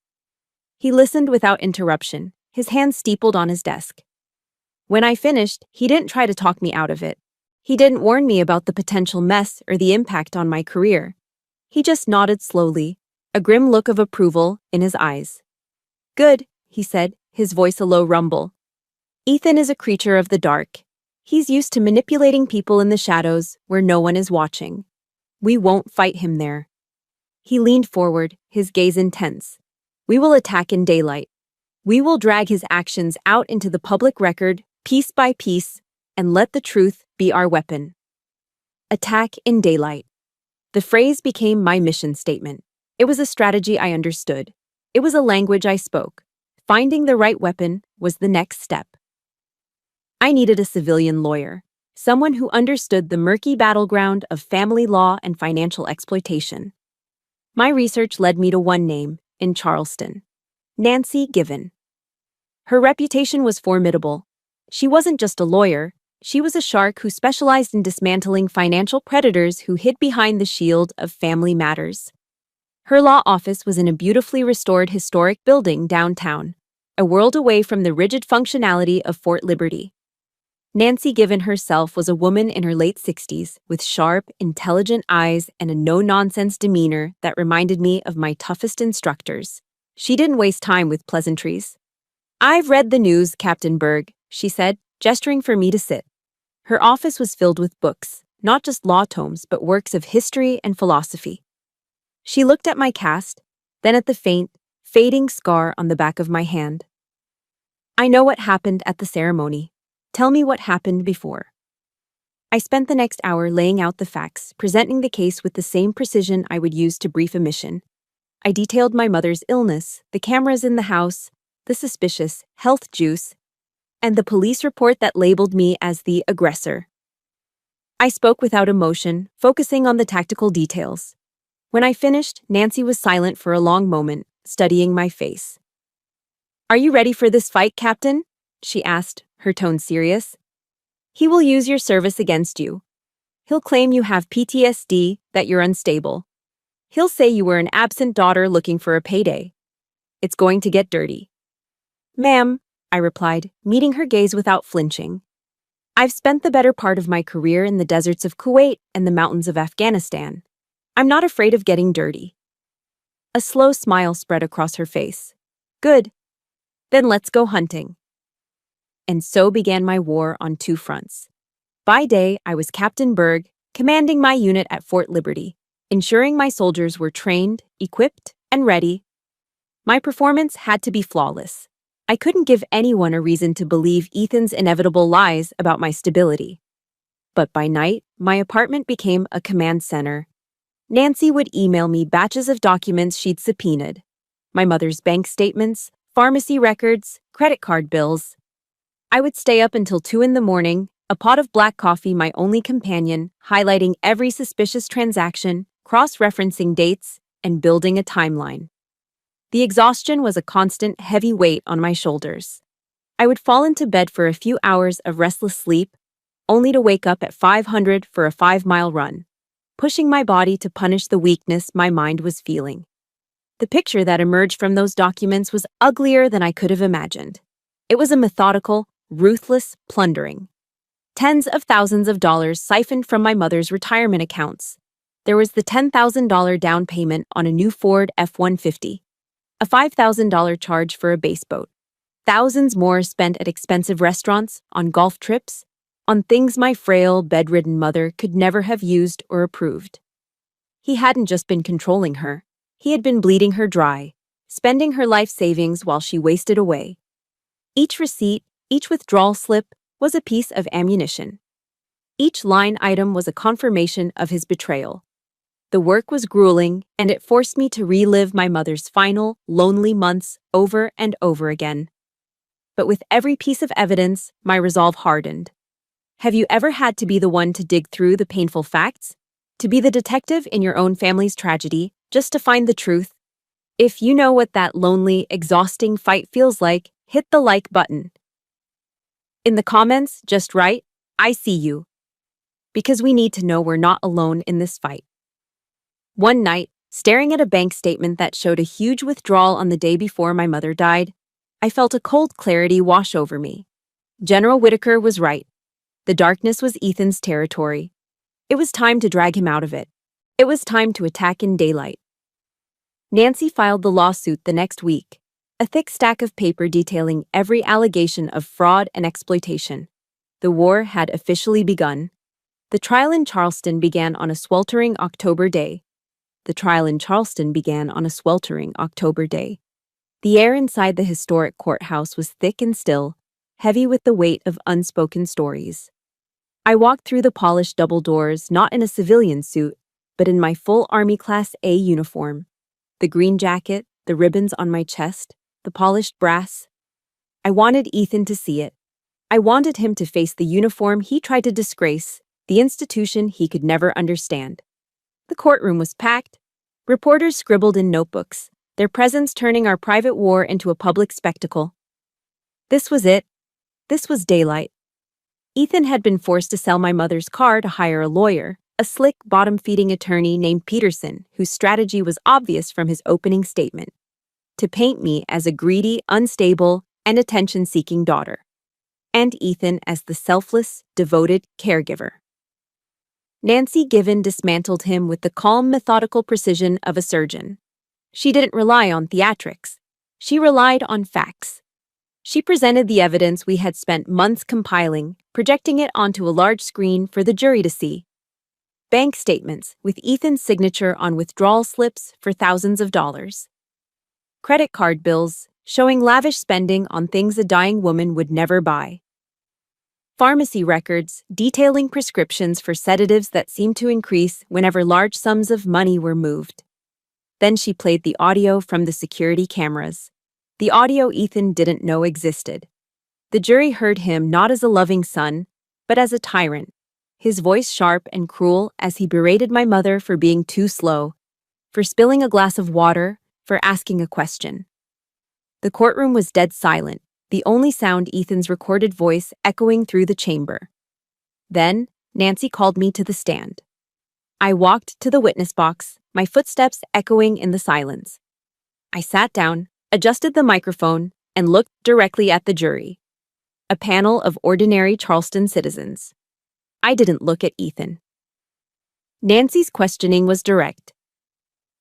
Speaker 1: He listened without interruption, his hands steepled on his desk. When I finished, he didn't try to talk me out of it. He didn't warn me about the potential mess or the impact on my career. He just nodded slowly, a grim look of approval in his eyes. "Good," he said, his voice a low rumble. "Ethan is a creature of the dark. He's used to manipulating people in the shadows where no one is watching. We won't fight him there." He leaned forward, his gaze intense. "We will attack in daylight. We will drag his actions out into the public record, piece by piece, and let the truth be our weapon." Attack in daylight. The phrase became my mission statement. It was a strategy I understood. It was a language I spoke. Finding the right weapon was the next step. I needed a civilian lawyer, someone who understood the murky battleground of family law and financial exploitation. My research led me to one name, in Charleston: Nancy Given. Her reputation was formidable. She wasn't just a lawyer, she was a shark who specialized in dismantling financial predators who hid behind the shield of family matters. Her law office was in a beautifully restored historic building downtown, a world away from the rigid functionality of Fort Liberty. Nancy Given herself was a woman in her late 60s with sharp, intelligent eyes and a no-nonsense demeanor that reminded me of my toughest instructors. She didn't waste time with pleasantries. "I've read the news, Captain Berg," she said, gesturing for me to sit. Her office was filled with books, not just law tomes, but works of history and philosophy. She looked at my cast, then at the faint, fading scar on the back of my hand. "I know what happened at the ceremony. Tell me what happened before." I spent the next hour laying out the facts, presenting the case with the same precision I would use to brief a mission. I detailed my mother's illness, the cameras in the house, the suspicious health juice, and the police report that labeled me as the aggressor. I spoke without emotion, focusing on the tactical details. When I finished, Nancy was silent for a long moment, studying my face. "Are you ready for this fight, Captain?" she asked, her tone serious. "He will use your service against you. He'll claim you have PTSD, that you're unstable. He'll say you were an absent daughter looking for a payday. It's going to get dirty." "Ma'am," I replied, meeting her gaze without flinching. "I've spent the better part of my career in the deserts of Kuwait and the mountains of Afghanistan. I'm not afraid of getting dirty." A slow smile spread across her face. "Good. Then let's go hunting." And so began my war on two fronts. By day, I was Captain Berg, commanding my unit at Fort Liberty, ensuring my soldiers were trained, equipped, and ready. My performance had to be flawless. I couldn't give anyone a reason to believe Ethan's inevitable lies about my stability. But by night, my apartment became a command center. Nancy would email me batches of documents she'd subpoenaed. My mother's bank statements, pharmacy records, credit card bills. I would stay up until 2 in the morning, a pot of black coffee my only companion, highlighting every suspicious transaction, cross-referencing dates, and building a timeline. The exhaustion was a constant, heavy weight on my shoulders. I would fall into bed for a few hours of restless sleep, only to wake up at 500 for a 5-mile run, pushing my body to punish the weakness my mind was feeling. The picture that emerged from those documents was uglier than I could have imagined. It was a methodical, ruthless plundering. Tens of thousands of dollars siphoned from my mother's retirement accounts. There was the $10,000 down payment on a new Ford F-150, a $5,000 charge for a base boat, thousands more spent at expensive restaurants, on golf trips, on things my frail, bedridden mother could never have used or approved. He hadn't just been controlling her. He had been bleeding her dry, spending her life savings while she wasted away. Each receipt, each withdrawal slip, was a piece of ammunition. Each line item was a confirmation of his betrayal. The work was grueling, and it forced me to relive my mother's final, lonely months over and over again. But with every piece of evidence, my resolve hardened. Have you ever had to be the one to dig through the painful facts? To be the detective in your own family's tragedy, just to find the truth? If you know what that lonely, exhausting fight feels like, hit the like button. In the comments, just write, "I see you." Because we need to know we're not alone in this fight. One night, staring at a bank statement that showed a huge withdrawal on the day before my mother died, I felt a cold clarity wash over me. General Whitaker was right. The darkness was Ethan's territory. It was time to drag him out of it. It was time to attack in daylight. Nancy filed the lawsuit the next week, a thick stack of paper detailing every allegation of fraud and exploitation. The war had officially begun. The trial in Charleston began on a sweltering October day. The air inside the historic courthouse was thick and still, heavy with the weight of unspoken stories. I walked through the polished double doors, not in a civilian suit, but in my full Army Class A uniform. The green jacket, the ribbons on my chest, the polished brass. I wanted Ethan to see it. I wanted him to face the uniform he tried to disgrace, the institution he could never understand. The courtroom was packed. Reporters scribbled in notebooks, their presence turning our private war into a public spectacle. This was it. This was daylight. Ethan had been forced to sell my mother's car to hire a lawyer, a slick, bottom-feeding attorney named Peterson, whose strategy was obvious from his opening statement: to paint me as a greedy, unstable, and attention-seeking daughter, and Ethan as the selfless, devoted caregiver. Nancy Given dismantled him with the calm, methodical precision of a surgeon. She didn't rely on theatrics. She relied on facts. She presented the evidence we had spent months compiling, projecting it onto a large screen for the jury to see. Bank statements with Ethan's signature on withdrawal slips for thousands of dollars. Credit card bills showing lavish spending on things a dying woman would never buy. Pharmacy records detailing prescriptions for sedatives that seemed to increase whenever large sums of money were moved. Then she played the audio from the security cameras. The audio Ethan didn't know existed. The jury heard him not as a loving son, but as a tyrant, his voice sharp and cruel as he berated my mother for being too slow, for spilling a glass of water, for asking a question. The courtroom was dead silent, the only sound Ethan's recorded voice echoing through the chamber. Then, Nancy called me to the stand. I walked to the witness box, my footsteps echoing in the silence. I sat down, adjusted the microphone, and looked directly at the jury. A panel of ordinary Charleston citizens. I didn't look at Ethan. Nancy's questioning was direct.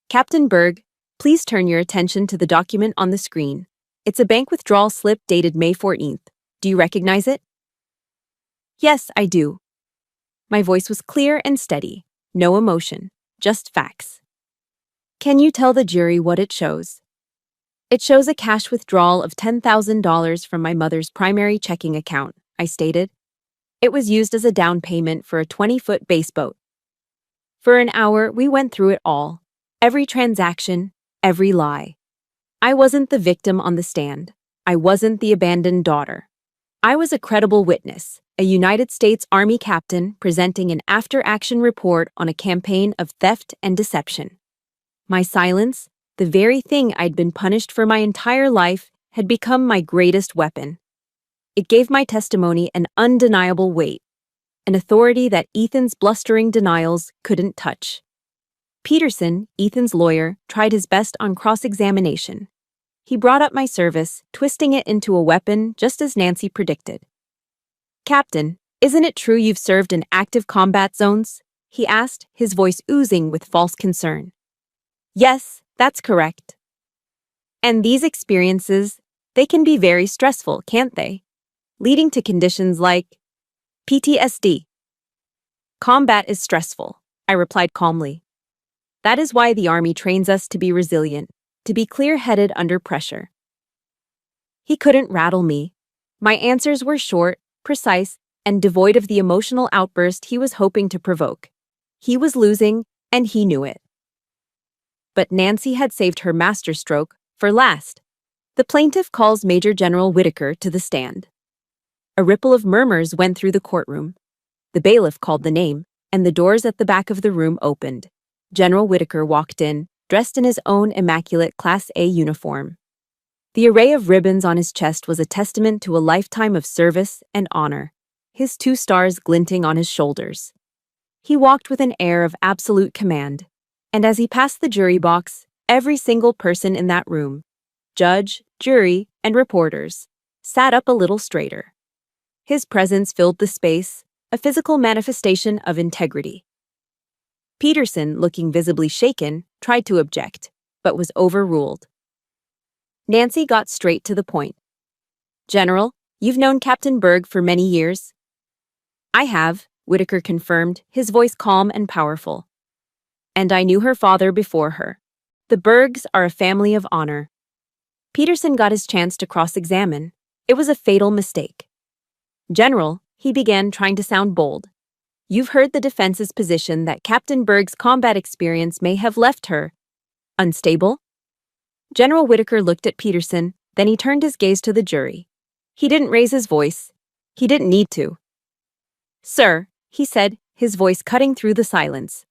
Speaker 1: "Captain Berg, please turn your attention to the document on the screen. It's a bank withdrawal slip dated May 14th. Do you recognize it?" "Yes, I do." My voice was clear and steady. No emotion, just facts. "Can you tell the jury what it shows?" It shows a cash withdrawal of $10,000 from my mother's primary checking account, I stated. It was used as a down payment for a 20-foot base boat. For an hour, we went through it all. Every transaction, every lie. I wasn't the victim on the stand. I wasn't the abandoned daughter. I was a credible witness, a United States Army captain presenting an after-action report on a campaign of theft and deception. My silence, the very thing I'd been punished for my entire life, had become my greatest weapon. It gave my testimony an undeniable weight, an authority that Ethan's blustering denials couldn't touch. Peterson, Ethan's lawyer, tried his best on cross-examination. He brought up my service, twisting it into a weapon just as Nancy predicted. "Captain, isn't it true you've served in active combat zones?" he asked, his voice oozing with false concern. "Yes, that's correct." "And these experiences, they can be very stressful, can't they? Leading to conditions like PTSD. "Combat is stressful," I replied calmly. "That is why the Army trains us to be resilient, to be clear-headed under pressure." He couldn't rattle me. My answers were short, precise, and devoid of the emotional outburst he was hoping to provoke. He was losing, and he knew it. But Nancy had saved her masterstroke for last. The plaintiff calls Major General Whitaker to the stand. A ripple of murmurs went through the courtroom. The bailiff called the name, and the doors at the back of the room opened. General Whitaker walked in, dressed in his own immaculate Class A uniform. The array of ribbons on his chest was a testament to a lifetime of service and honor, his 2 stars glinting on his shoulders. He walked with an air of absolute command, and as he passed the jury box, every single person in that room, judge, jury, and reporters, sat up a little straighter. His presence filled the space, a physical manifestation of integrity. Peterson, looking visibly shaken, tried to object, but was overruled. Nancy got straight to the point. "General, you've known Captain Berg for many years?" "I have," Whitaker confirmed, his voice calm and powerful. "And I knew her father before her. The Bergs are a family of honor." Peterson got his chance to cross-examine. It was a fatal mistake. "General," he began, trying to sound bold, "you've heard the defense's position that Captain Berg's combat experience may have left her unstable?" General Whitaker looked at Peterson, then he turned his gaze to the jury. He didn't raise his voice. He didn't need to. "Sir," he said, his voice cutting through the silence.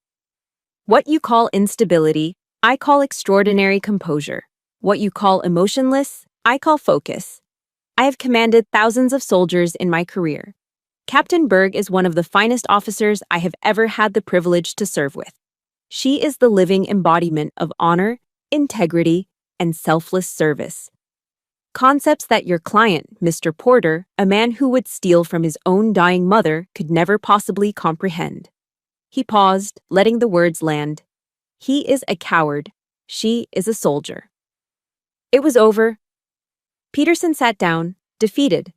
Speaker 1: "What you call instability, I call extraordinary composure. What you call emotionless, I call focus. I have commanded thousands of soldiers in my career. Captain Berg is one of the finest officers I have ever had the privilege to serve with. She is the living embodiment of honor, integrity, and selfless service. Concepts that your client, Mr. Porter, a man who would steal from his own dying mother, could never possibly comprehend." He paused, letting the words land. "He is a coward. She is a soldier." It was over. Peterson sat down, defeated.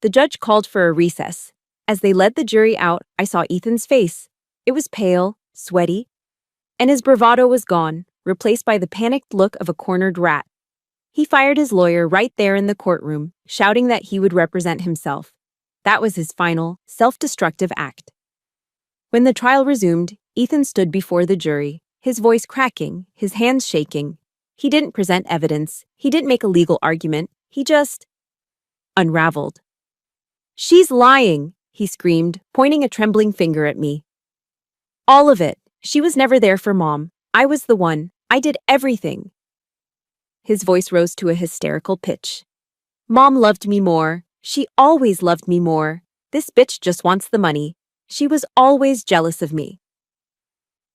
Speaker 1: The judge called for a recess. As they led the jury out, I saw Ethan's face. It was pale, sweaty, and his bravado was gone, replaced by the panicked look of a cornered rat. He fired his lawyer right there in the courtroom, shouting that he would represent himself. That was his final, self-destructive act. When the trial resumed, Ethan stood before the jury, his voice cracking, his hands shaking. He didn't present evidence. He didn't make a legal argument. He just unraveled. "She's lying," he screamed, pointing a trembling finger at me. "All of it. She was never there for Mom. I was the one. I did everything." His voice rose to a hysterical pitch. "Mom loved me more. She always loved me more. This bitch just wants the money. She was always jealous of me."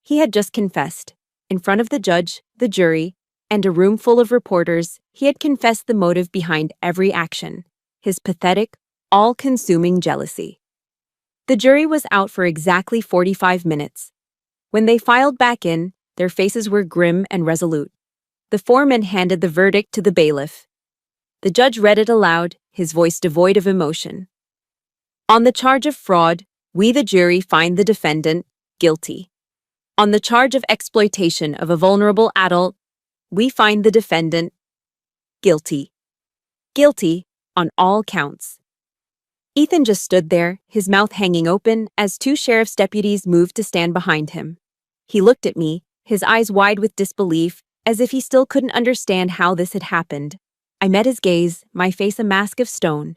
Speaker 1: He had just confessed. In front of the judge, the jury, and a room full of reporters, he had confessed the motive behind every action, his pathetic, all-consuming jealousy. The jury was out for exactly 45 minutes. When they filed back in, their faces were grim and resolute. The foreman handed the verdict to the bailiff. The judge read it aloud, his voice devoid of emotion. "On the charge of fraud, we the jury find the defendant guilty. On the charge of exploitation of a vulnerable adult, we find the defendant Guilty. Guilty on all counts. Ethan just stood there, his mouth hanging open, as two sheriff's deputies moved to stand behind him. He looked at me, his eyes wide with disbelief, as if he still couldn't understand how this had happened. I met his gaze, my face a mask of stone.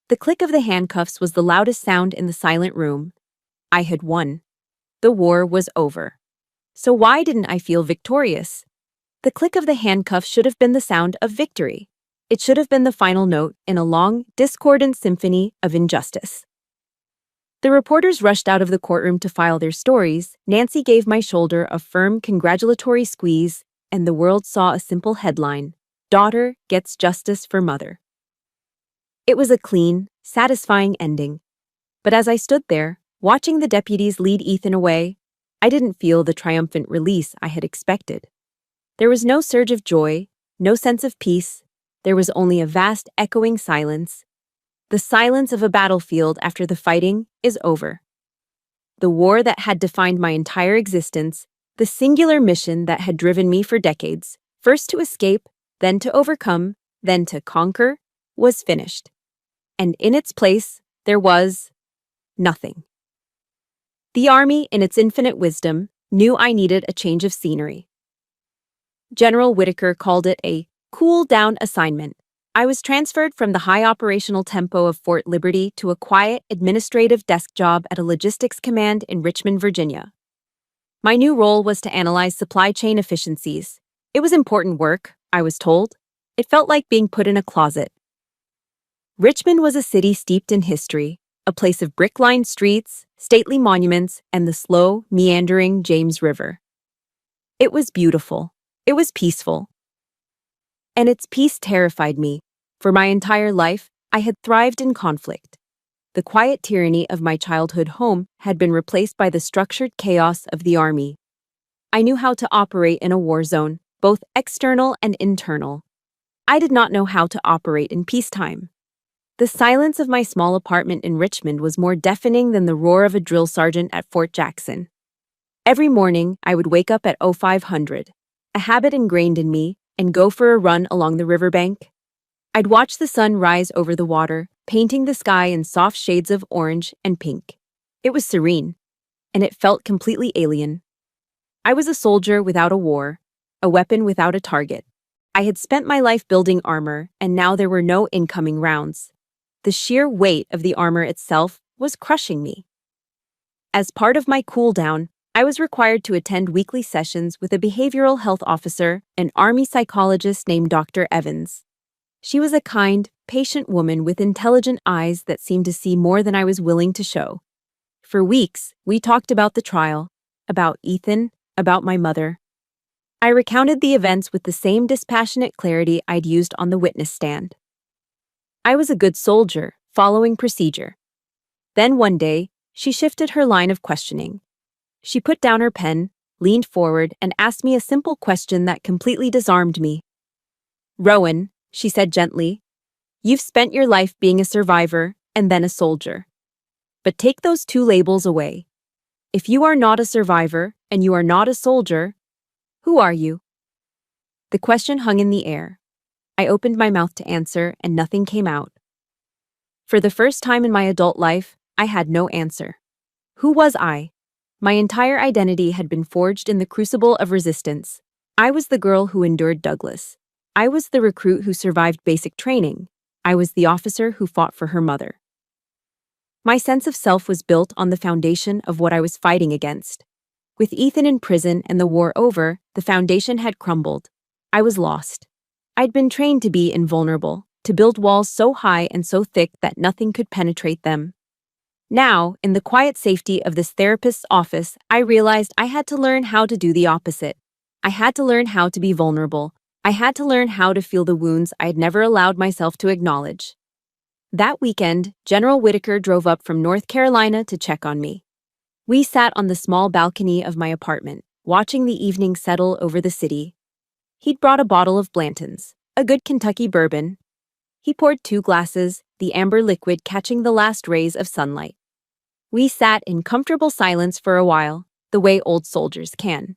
Speaker 1: The click of the handcuffs was the loudest sound in the silent room. I had won. The war was over. So why didn't I feel victorious? The click of the handcuffs should have been the sound of victory. It should have been the final note in a long, discordant symphony of injustice. The reporters rushed out of the courtroom to file their stories. Nancy gave my shoulder a firm, congratulatory squeeze, and the world saw a simple headline: Daughter gets justice for mother. It was a clean, satisfying ending. But as I stood there, watching the deputies lead Ethan away, I didn't feel the triumphant release I had expected. There was no surge of joy, no sense of peace. There was only a vast, echoing silence. The silence of a battlefield after the fighting is over. The war that had defined my entire existence, the singular mission that had driven me for decades, first to escape, then to overcome, then to conquer, was finished. And in its place, there was nothing. The Army, in its infinite wisdom, knew I needed a change of scenery. General Whitaker called it a cool-down assignment. I was transferred from the high operational tempo of Fort Liberty to a quiet, administrative desk job at a logistics command in Richmond, Virginia. My new role was to analyze supply chain efficiencies. It was important work, I was told. It felt like being put in a closet. Richmond was a city steeped in history, a place of brick-lined streets, stately monuments, and the slow, meandering James River. It was beautiful. It was peaceful. And its peace terrified me. For my entire life, I had thrived in conflict. The quiet tyranny of my childhood home had been replaced by the structured chaos of the Army. I knew how to operate in a war zone, both external and internal. I did not know how to operate in peacetime. The silence of my small apartment in Richmond was more deafening than the roar of a drill sergeant at Fort Jackson. Every morning, I would wake up at 0500, a habit ingrained in me, and go for a run along the riverbank. I'd watch the sun rise over the water, painting the sky in soft shades of orange and pink. It was serene, and it felt completely alien. I was a soldier without a war, a weapon without a target. I had spent my life building armor, and now there were no incoming rounds. The sheer weight of the armor itself was crushing me. As part of my cool-down, I was required to attend weekly sessions with a behavioral health officer, an Army psychologist named Dr. Evans. She was a kind, patient woman with intelligent eyes that seemed to see more than I was willing to show. For weeks, we talked about the trial, about Ethan, about my mother. I recounted the events with the same dispassionate clarity I'd used on the witness stand. I was a good soldier, following procedure. Then one day, she shifted her line of questioning. She put down her pen, leaned forward, and asked me a simple question that completely disarmed me. "Rowan," she said gently, "you've spent your life being a survivor and then a soldier. But take those two labels away. If you are not a survivor and you are not a soldier, who are you?" The question hung in the air. I opened my mouth to answer, and nothing came out. For the first time in my adult life, I had no answer. Who was I? My entire identity had been forged in the crucible of resistance. I was the girl who endured Douglas. I was the recruit who survived basic training. I was the officer who fought for her mother. My sense of self was built on the foundation of what I was fighting against. With Ethan in prison and the war over, the foundation had crumbled. I was lost. I'd been trained to be invulnerable, to build walls so high and so thick that nothing could penetrate them. Now, in the quiet safety of this therapist's office, I realized I had to learn how to do the opposite. I had to learn how to be vulnerable. I had to learn how to feel the wounds I had never allowed myself to acknowledge. That weekend, General Whitaker drove up from North Carolina to check on me. We sat on the small balcony of my apartment, watching the evening settle over the city. He'd brought a bottle of Blanton's, a good Kentucky bourbon. He poured 2 glasses, the amber liquid catching the last rays of sunlight. We sat in comfortable silence for a while, the way old soldiers can.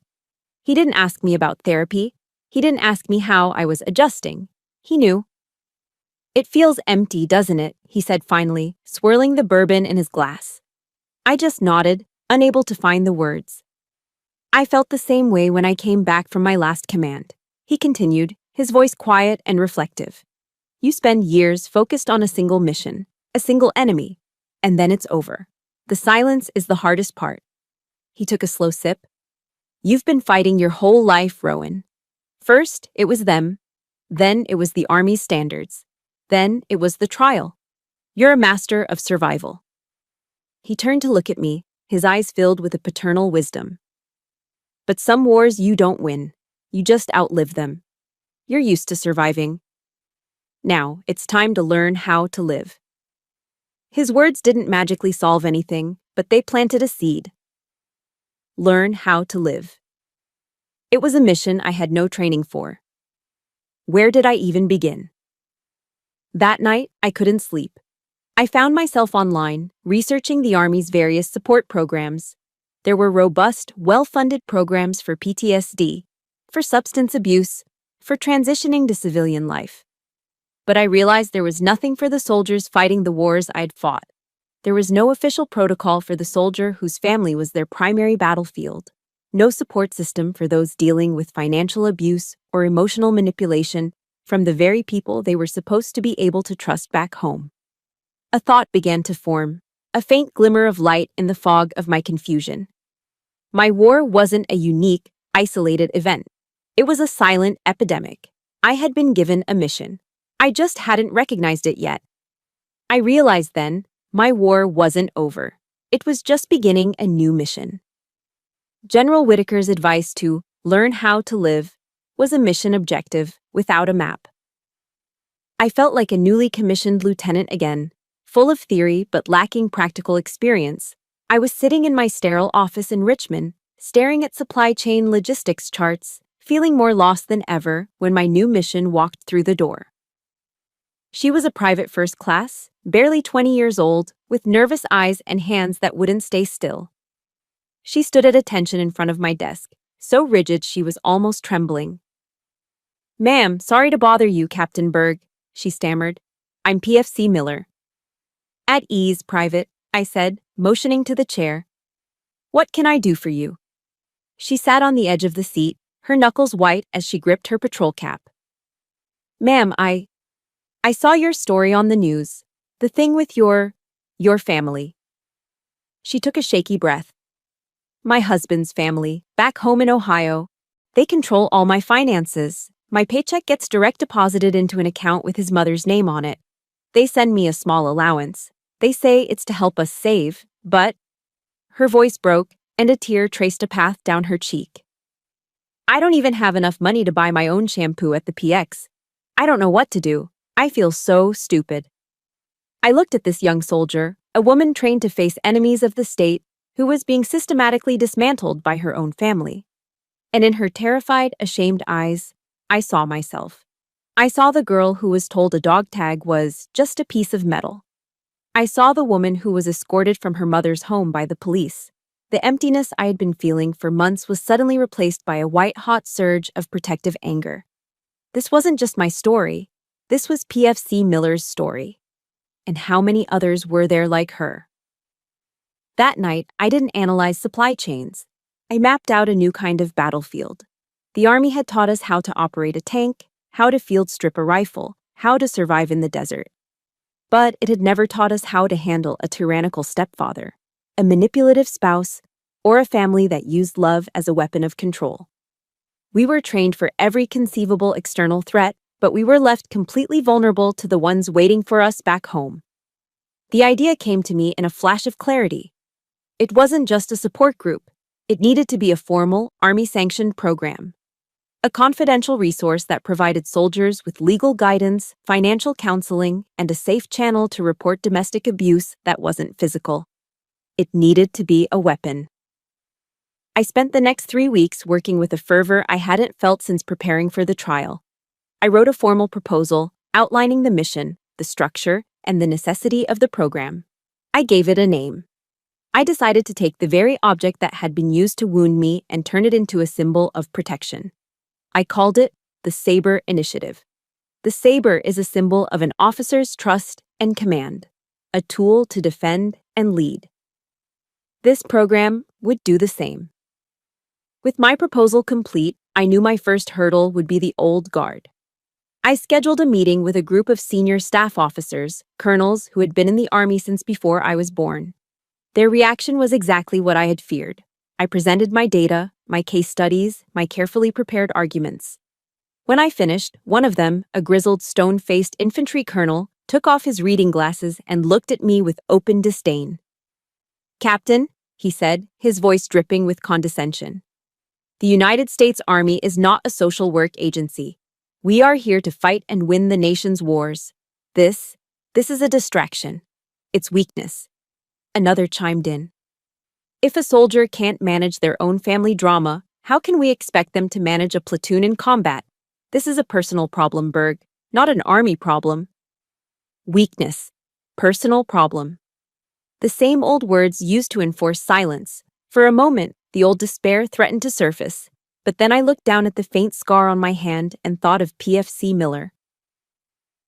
Speaker 1: He didn't ask me about therapy. He didn't ask me how I was adjusting. He knew. It feels empty, doesn't it? He said finally, swirling the bourbon in his glass. I just nodded, unable to find the words. I felt the same way when I came back from my last command. He continued, his voice quiet and reflective. You spend years focused on a single mission, a single enemy, and then it's over. The silence is the hardest part. He took a slow sip. You've been fighting your whole life, Rowan. First, it was them. Then it was the Army's standards. Then it was the trial. You're a master of survival. He turned to look at me, his eyes filled with a paternal wisdom. But some wars you don't win. You just outlive them. You're used to surviving. Now, it's time to learn how to live. His words didn't magically solve anything, but they planted a seed. Learn how to live. It was a mission I had no training for. Where did I even begin? That night, I couldn't sleep. I found myself online, researching the Army's various support programs. There were robust, well-funded programs for PTSD, for substance abuse, for transitioning to civilian life. But I realized there was nothing for the soldiers fighting the wars I'd fought. There was no official protocol for the soldier whose family was their primary battlefield. No support system for those dealing with financial abuse or emotional manipulation from the very people they were supposed to be able to trust back home. A thought began to form, a faint glimmer of light in the fog of my confusion. My war wasn't a unique, isolated event. It was a silent epidemic. I had been given a mission. I just hadn't recognized it yet. I realized then, my war wasn't over. It was just beginning a new mission. General Whitaker's advice to learn how to live was a mission objective without a map. I felt like a newly commissioned lieutenant again, full of theory but lacking practical experience. I was sitting in my sterile office in Richmond, staring at supply chain logistics charts, feeling more lost than ever when my new mission walked through the door. She was a private first class, barely 20 years old, with nervous eyes and hands that wouldn't stay still. She stood at attention in front of my desk, so rigid she was almost trembling. "Ma'am, sorry to bother you, Captain Berg," she stammered. "I'm PFC Miller." "At ease, Private," I said, motioning to the chair. "What can I do for you?" She sat on the edge of the seat, her knuckles white as she gripped her patrol cap. "Ma'am, I saw your story on the news. The thing with your family." She took a shaky breath. "My husband's family, back home in Ohio. They control all my finances. My paycheck gets direct deposited into an account with his mother's name on it. They send me a small allowance. They say it's to help us save, but..." Her voice broke, and a tear traced a path down her cheek. "I don't even have enough money to buy my own shampoo at the PX. I don't know what to do. I feel so stupid." I looked at this young soldier, a woman trained to face enemies of the state, who was being systematically dismantled by her own family. And in her terrified, ashamed eyes, I saw myself. I saw the girl who was told a dog tag was just a piece of metal. I saw the woman who was escorted from her mother's home by the police. The emptiness I had been feeling for months was suddenly replaced by a white-hot surge of protective anger. This wasn't just my story. This was PFC Miller's story. And how many others were there like her? That night, I didn't analyze supply chains. I mapped out a new kind of battlefield. The Army had taught us how to operate a tank, how to field strip a rifle, how to survive in the desert. But it had never taught us how to handle a tyrannical stepfather, a manipulative spouse, or a family that used love as a weapon of control. We were trained for every conceivable external threat, but we were left completely vulnerable to the ones waiting for us back home. The idea came to me in a flash of clarity. It wasn't just a support group. It needed to be a formal, Army-sanctioned program. A confidential resource that provided soldiers with legal guidance, financial counseling, and a safe channel to report domestic abuse that wasn't physical. It needed to be a weapon. I spent the next 3 weeks working with a fervor I hadn't felt since preparing for the trial. I wrote a formal proposal outlining the mission, the structure, and the necessity of the program. I gave it a name. I decided to take the very object that had been used to wound me and turn it into a symbol of protection. I called it the Saber Initiative. The saber is a symbol of an officer's trust and command, a tool to defend and lead. This program would do the same. With my proposal complete, I knew my first hurdle would be the old guard. I scheduled a meeting with a group of senior staff officers, colonels who had been in the Army since before I was born. Their reaction was exactly what I had feared. I presented my data, my case studies, my carefully prepared arguments. When I finished, one of them, a grizzled, stone-faced infantry colonel, took off his reading glasses and looked at me with open disdain. "Captain," he said, his voice dripping with condescension, "the United States Army is not a social work agency. We are here to fight and win the nation's wars. This is a distraction. It's weakness." Another chimed in. "If a soldier can't manage their own family drama, how can we expect them to manage a platoon in combat? This is a personal problem, Berg, not an army problem." Weakness. Personal problem. The same old words used to enforce silence. For a moment, the old despair threatened to surface, but then I looked down at the faint scar on my hand and thought of PFC Miller.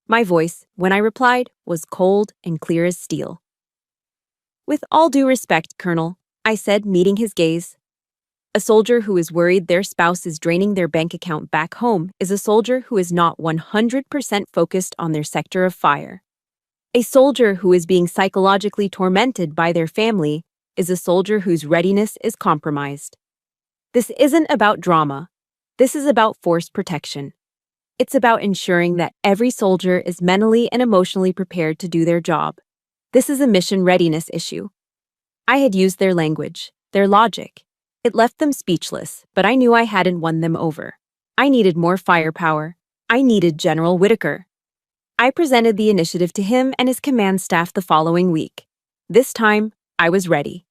Speaker 1: My voice, when I replied, was cold and clear as steel. "With all due respect, Colonel," I said, meeting his gaze, "a soldier who is worried their spouse is draining their bank account back home is a soldier who is not 100% focused on their sector of fire. A soldier who is being psychologically tormented by their family is a soldier whose readiness is compromised. This isn't about drama. This is about force protection. It's about ensuring that every soldier is mentally and emotionally prepared to do their job. This is a mission readiness issue." I had used their language, their logic. It left them speechless, but I knew I hadn't won them over. I needed more firepower. I needed General Whitaker. I presented the initiative to him and his command staff the following week. This time, I was ready.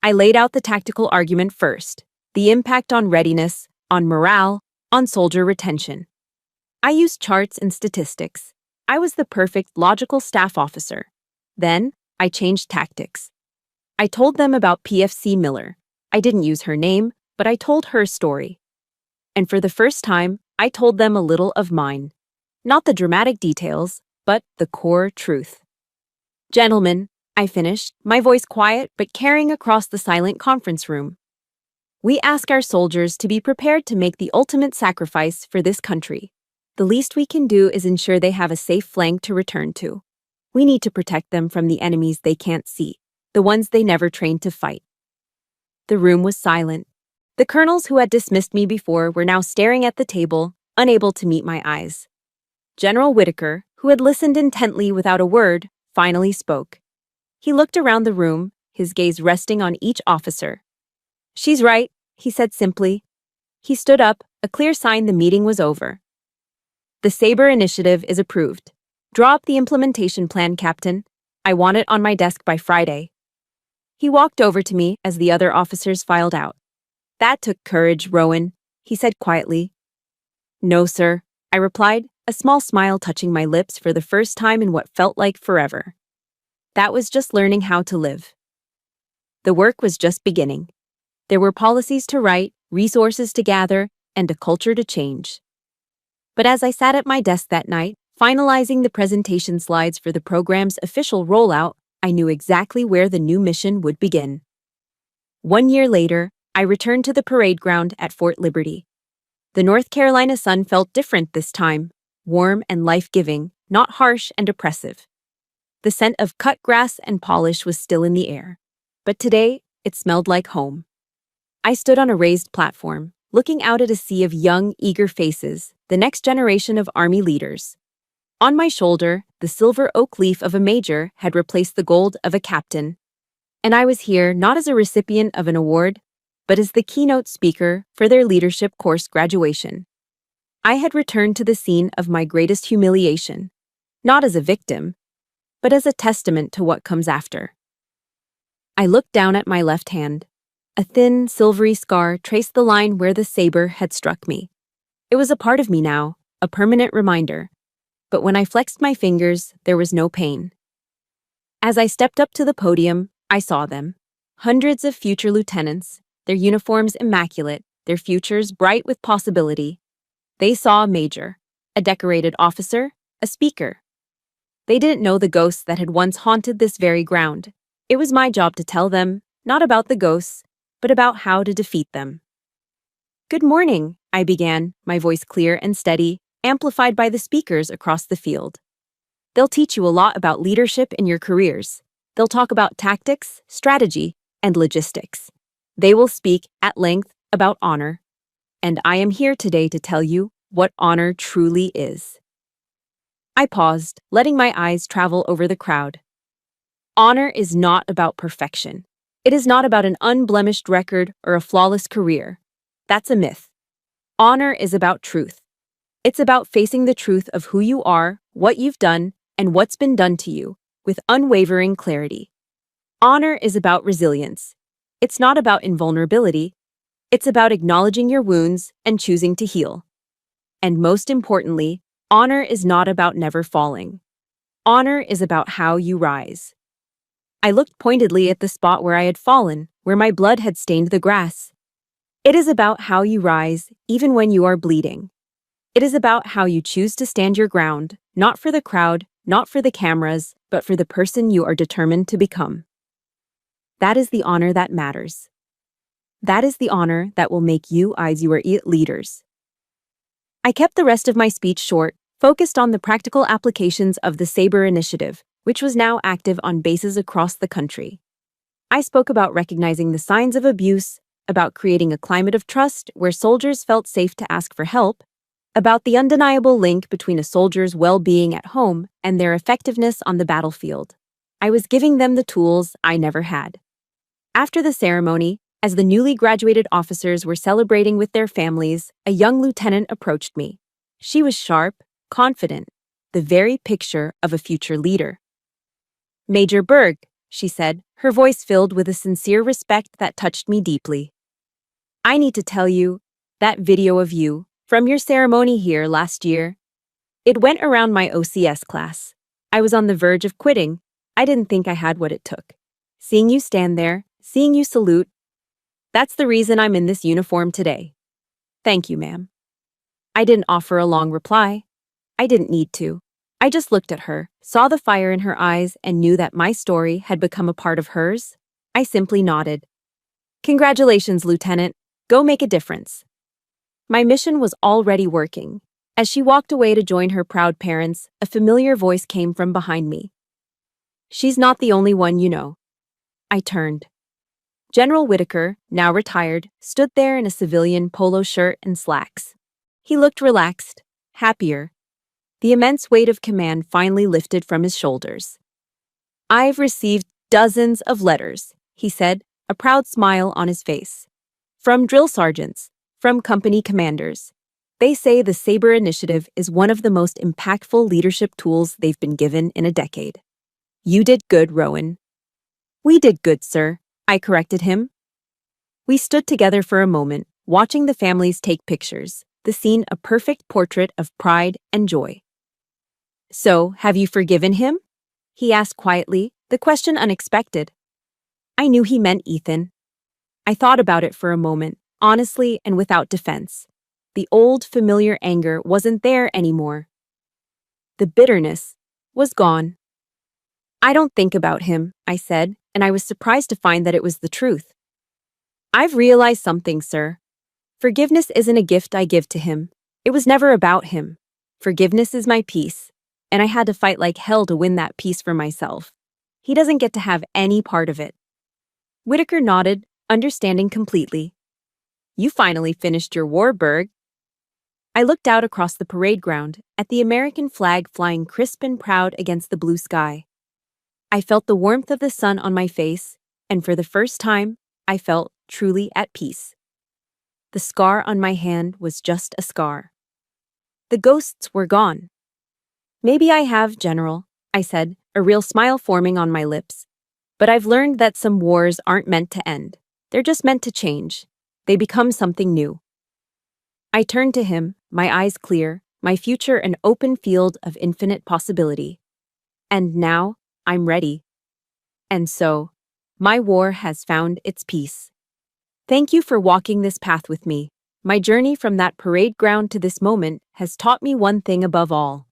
Speaker 1: I laid out the tactical argument first, the impact on readiness, on morale, on soldier retention. I used charts and statistics. I was the perfect logical staff officer. Then, I changed tactics. I told them about PFC Miller. I didn't use her name, but I told her story. And for the first time, I told them a little of mine. Not the dramatic details, but the core truth. "Gentlemen," I finished, my voice quiet but carrying across the silent conference room. "We ask our soldiers to be prepared to make the ultimate sacrifice for this country. The least we can do is ensure they have a safe flank to return to. We need to protect them from the enemies they can't see, the ones they never trained to fight." The room was silent. The colonels who had dismissed me before were now staring at the table, unable to meet my eyes. General Whitaker, who had listened intently without a word, finally spoke. He looked around the room, his gaze resting on each officer. "She's right," he said simply. He stood up, a clear sign the meeting was over. "The Saber initiative is approved. Draw up the implementation plan, Captain. I want it on my desk by Friday." He walked over to me as the other officers filed out. "That took courage, Rowan," he said quietly. "No, sir," I replied, a small smile touching my lips for the first time in what felt like forever. That was just learning how to live. The work was just beginning. There were policies to write, resources to gather, and a culture to change. But as I sat at my desk that night, finalizing the presentation slides for the program's official rollout, I knew exactly where the new mission would begin. 1 year later, I returned to the parade ground at Fort Liberty. The North Carolina sun felt different this time, warm and life-giving, not harsh and oppressive. The scent of cut grass and polish was still in the air, but today it smelled like home. I stood on a raised platform, looking out at a sea of young, eager faces, the next generation of Army leaders. On my shoulder, the silver oak leaf of a major had replaced the gold of a captain. And I was here not as a recipient of an award, but as the keynote speaker for their leadership course graduation. I had returned to the scene of my greatest humiliation, not as a victim, but as a testament to what comes after. I looked down at my left hand. A thin, silvery scar traced the line where the saber had struck me. It was a part of me now, a permanent reminder. But when I flexed my fingers, there was no pain. As I stepped up to the podium, I saw them. Hundreds of future lieutenants, their uniforms immaculate, their futures bright with possibility. They saw a major, a decorated officer, a speaker. They didn't know the ghosts that had once haunted this very ground. It was my job to tell them, not about the ghosts, but about how to defeat them. "Good morning," I began, my voice clear and steady, amplified by the speakers across the field. "They'll teach you a lot about leadership in your careers. They'll talk about tactics, strategy, and logistics. They will speak at length about honor. And I am here today to tell you what honor truly is." I paused, letting my eyes travel over the crowd. Honor is not about perfection. It is not about an unblemished record or a flawless career. That's a myth. Honor is about truth. It's about facing the truth of who you are, what you've done, and what's been done to you, with unwavering clarity. Honor is about resilience. It's not about invulnerability. It's about acknowledging your wounds and choosing to heal. And most importantly, honor is not about never falling. Honor is about how you rise. I looked pointedly at the spot where I had fallen, where my blood had stained the grass. It is about how you rise, even when you are bleeding. It is about how you choose to stand your ground, not for the crowd, not for the cameras, but for the person you are determined to become. That is the honor that matters. That is the honor that will make you your leaders. I kept the rest of my speech short, focused on the practical applications of the Saber initiative, which was now active on bases across the country. I spoke about recognizing the signs of abuse, about creating a climate of trust where soldiers felt safe to ask for help, about the undeniable link between a soldier's well-being at home and their effectiveness on the battlefield. I was giving them the tools I never had. After the ceremony, as the newly graduated officers were celebrating with their families, a young lieutenant approached me. She was sharp, confident, the very picture of a future leader. "Major Berg," she said, her voice filled with a sincere respect that touched me deeply. "I need to tell you, that video of you, from your ceremony here last year, it went around my OCS class. I was on the verge of quitting. I didn't think I had what it took. Seeing you stand there, seeing you salute, that's the reason I'm in this uniform today. Thank you, ma'am." I didn't offer a long reply. I didn't need to. I just looked at her, saw the fire in her eyes, and knew that my story had become a part of hers. I simply nodded. "Congratulations, Lieutenant. Go make a difference." My mission was already working. As she walked away to join her proud parents, a familiar voice came from behind me. "She's not the only one you know." I turned. General Whitaker, now retired, stood there in a civilian polo shirt and slacks. He looked relaxed, happier. The immense weight of command finally lifted from his shoulders. "I've received dozens of letters," he said, a proud smile on his face. "From drill sergeants, from company commanders. They say the Saber initiative is one of the most impactful leadership tools they've been given in a decade. You did good, Rowan." "We did good, sir," I corrected him. We stood together for a moment, watching the families take pictures, the scene a perfect portrait of pride and joy. "So, have you forgiven him?" he asked quietly, the question unexpected. I knew he meant Ethan. I thought about it for a moment, honestly and without defense. The old, familiar anger wasn't there anymore. The bitterness was gone. "I don't think about him," I said, and I was surprised to find that it was the truth. "I've realized something, sir. Forgiveness isn't a gift I give to him. It was never about him. Forgiveness is my peace, and I had to fight like hell to win that peace for myself. He doesn't get to have any part of it." Whitaker nodded, understanding completely. "You finally finished your war, Berg." I looked out across the parade ground, at the American flag flying crisp and proud against the blue sky. I felt the warmth of the sun on my face, and for the first time, I felt truly at peace. The scar on my hand was just a scar. The ghosts were gone. "Maybe I have, General," I said, a real smile forming on my lips. "But I've learned that some wars aren't meant to end. They're just meant to change. They become something new." I turned to him, my eyes clear, my future an open field of infinite possibility. And now, I'm ready. And so, my war has found its peace. Thank you for walking this path with me, My journey from that parade ground to this moment has taught me one thing above all.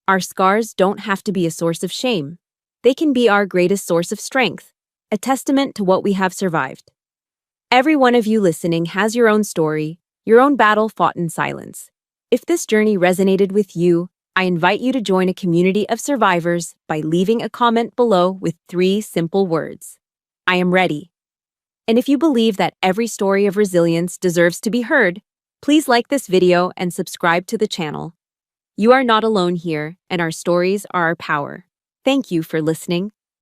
Speaker 1: Our scars don't have to be a source of shame. They can be our greatest source of strength, a testament to what we have survived. Every one of you listening has your own story, your own battle fought in silence. If this journey resonated with you, I invite you to join a community of survivors by leaving a comment below with 3 simple words. I am ready. And if you believe that every story of resilience deserves to be heard, please like this video and subscribe to the channel. You are not alone here, and our stories are our power. Thank you for listening.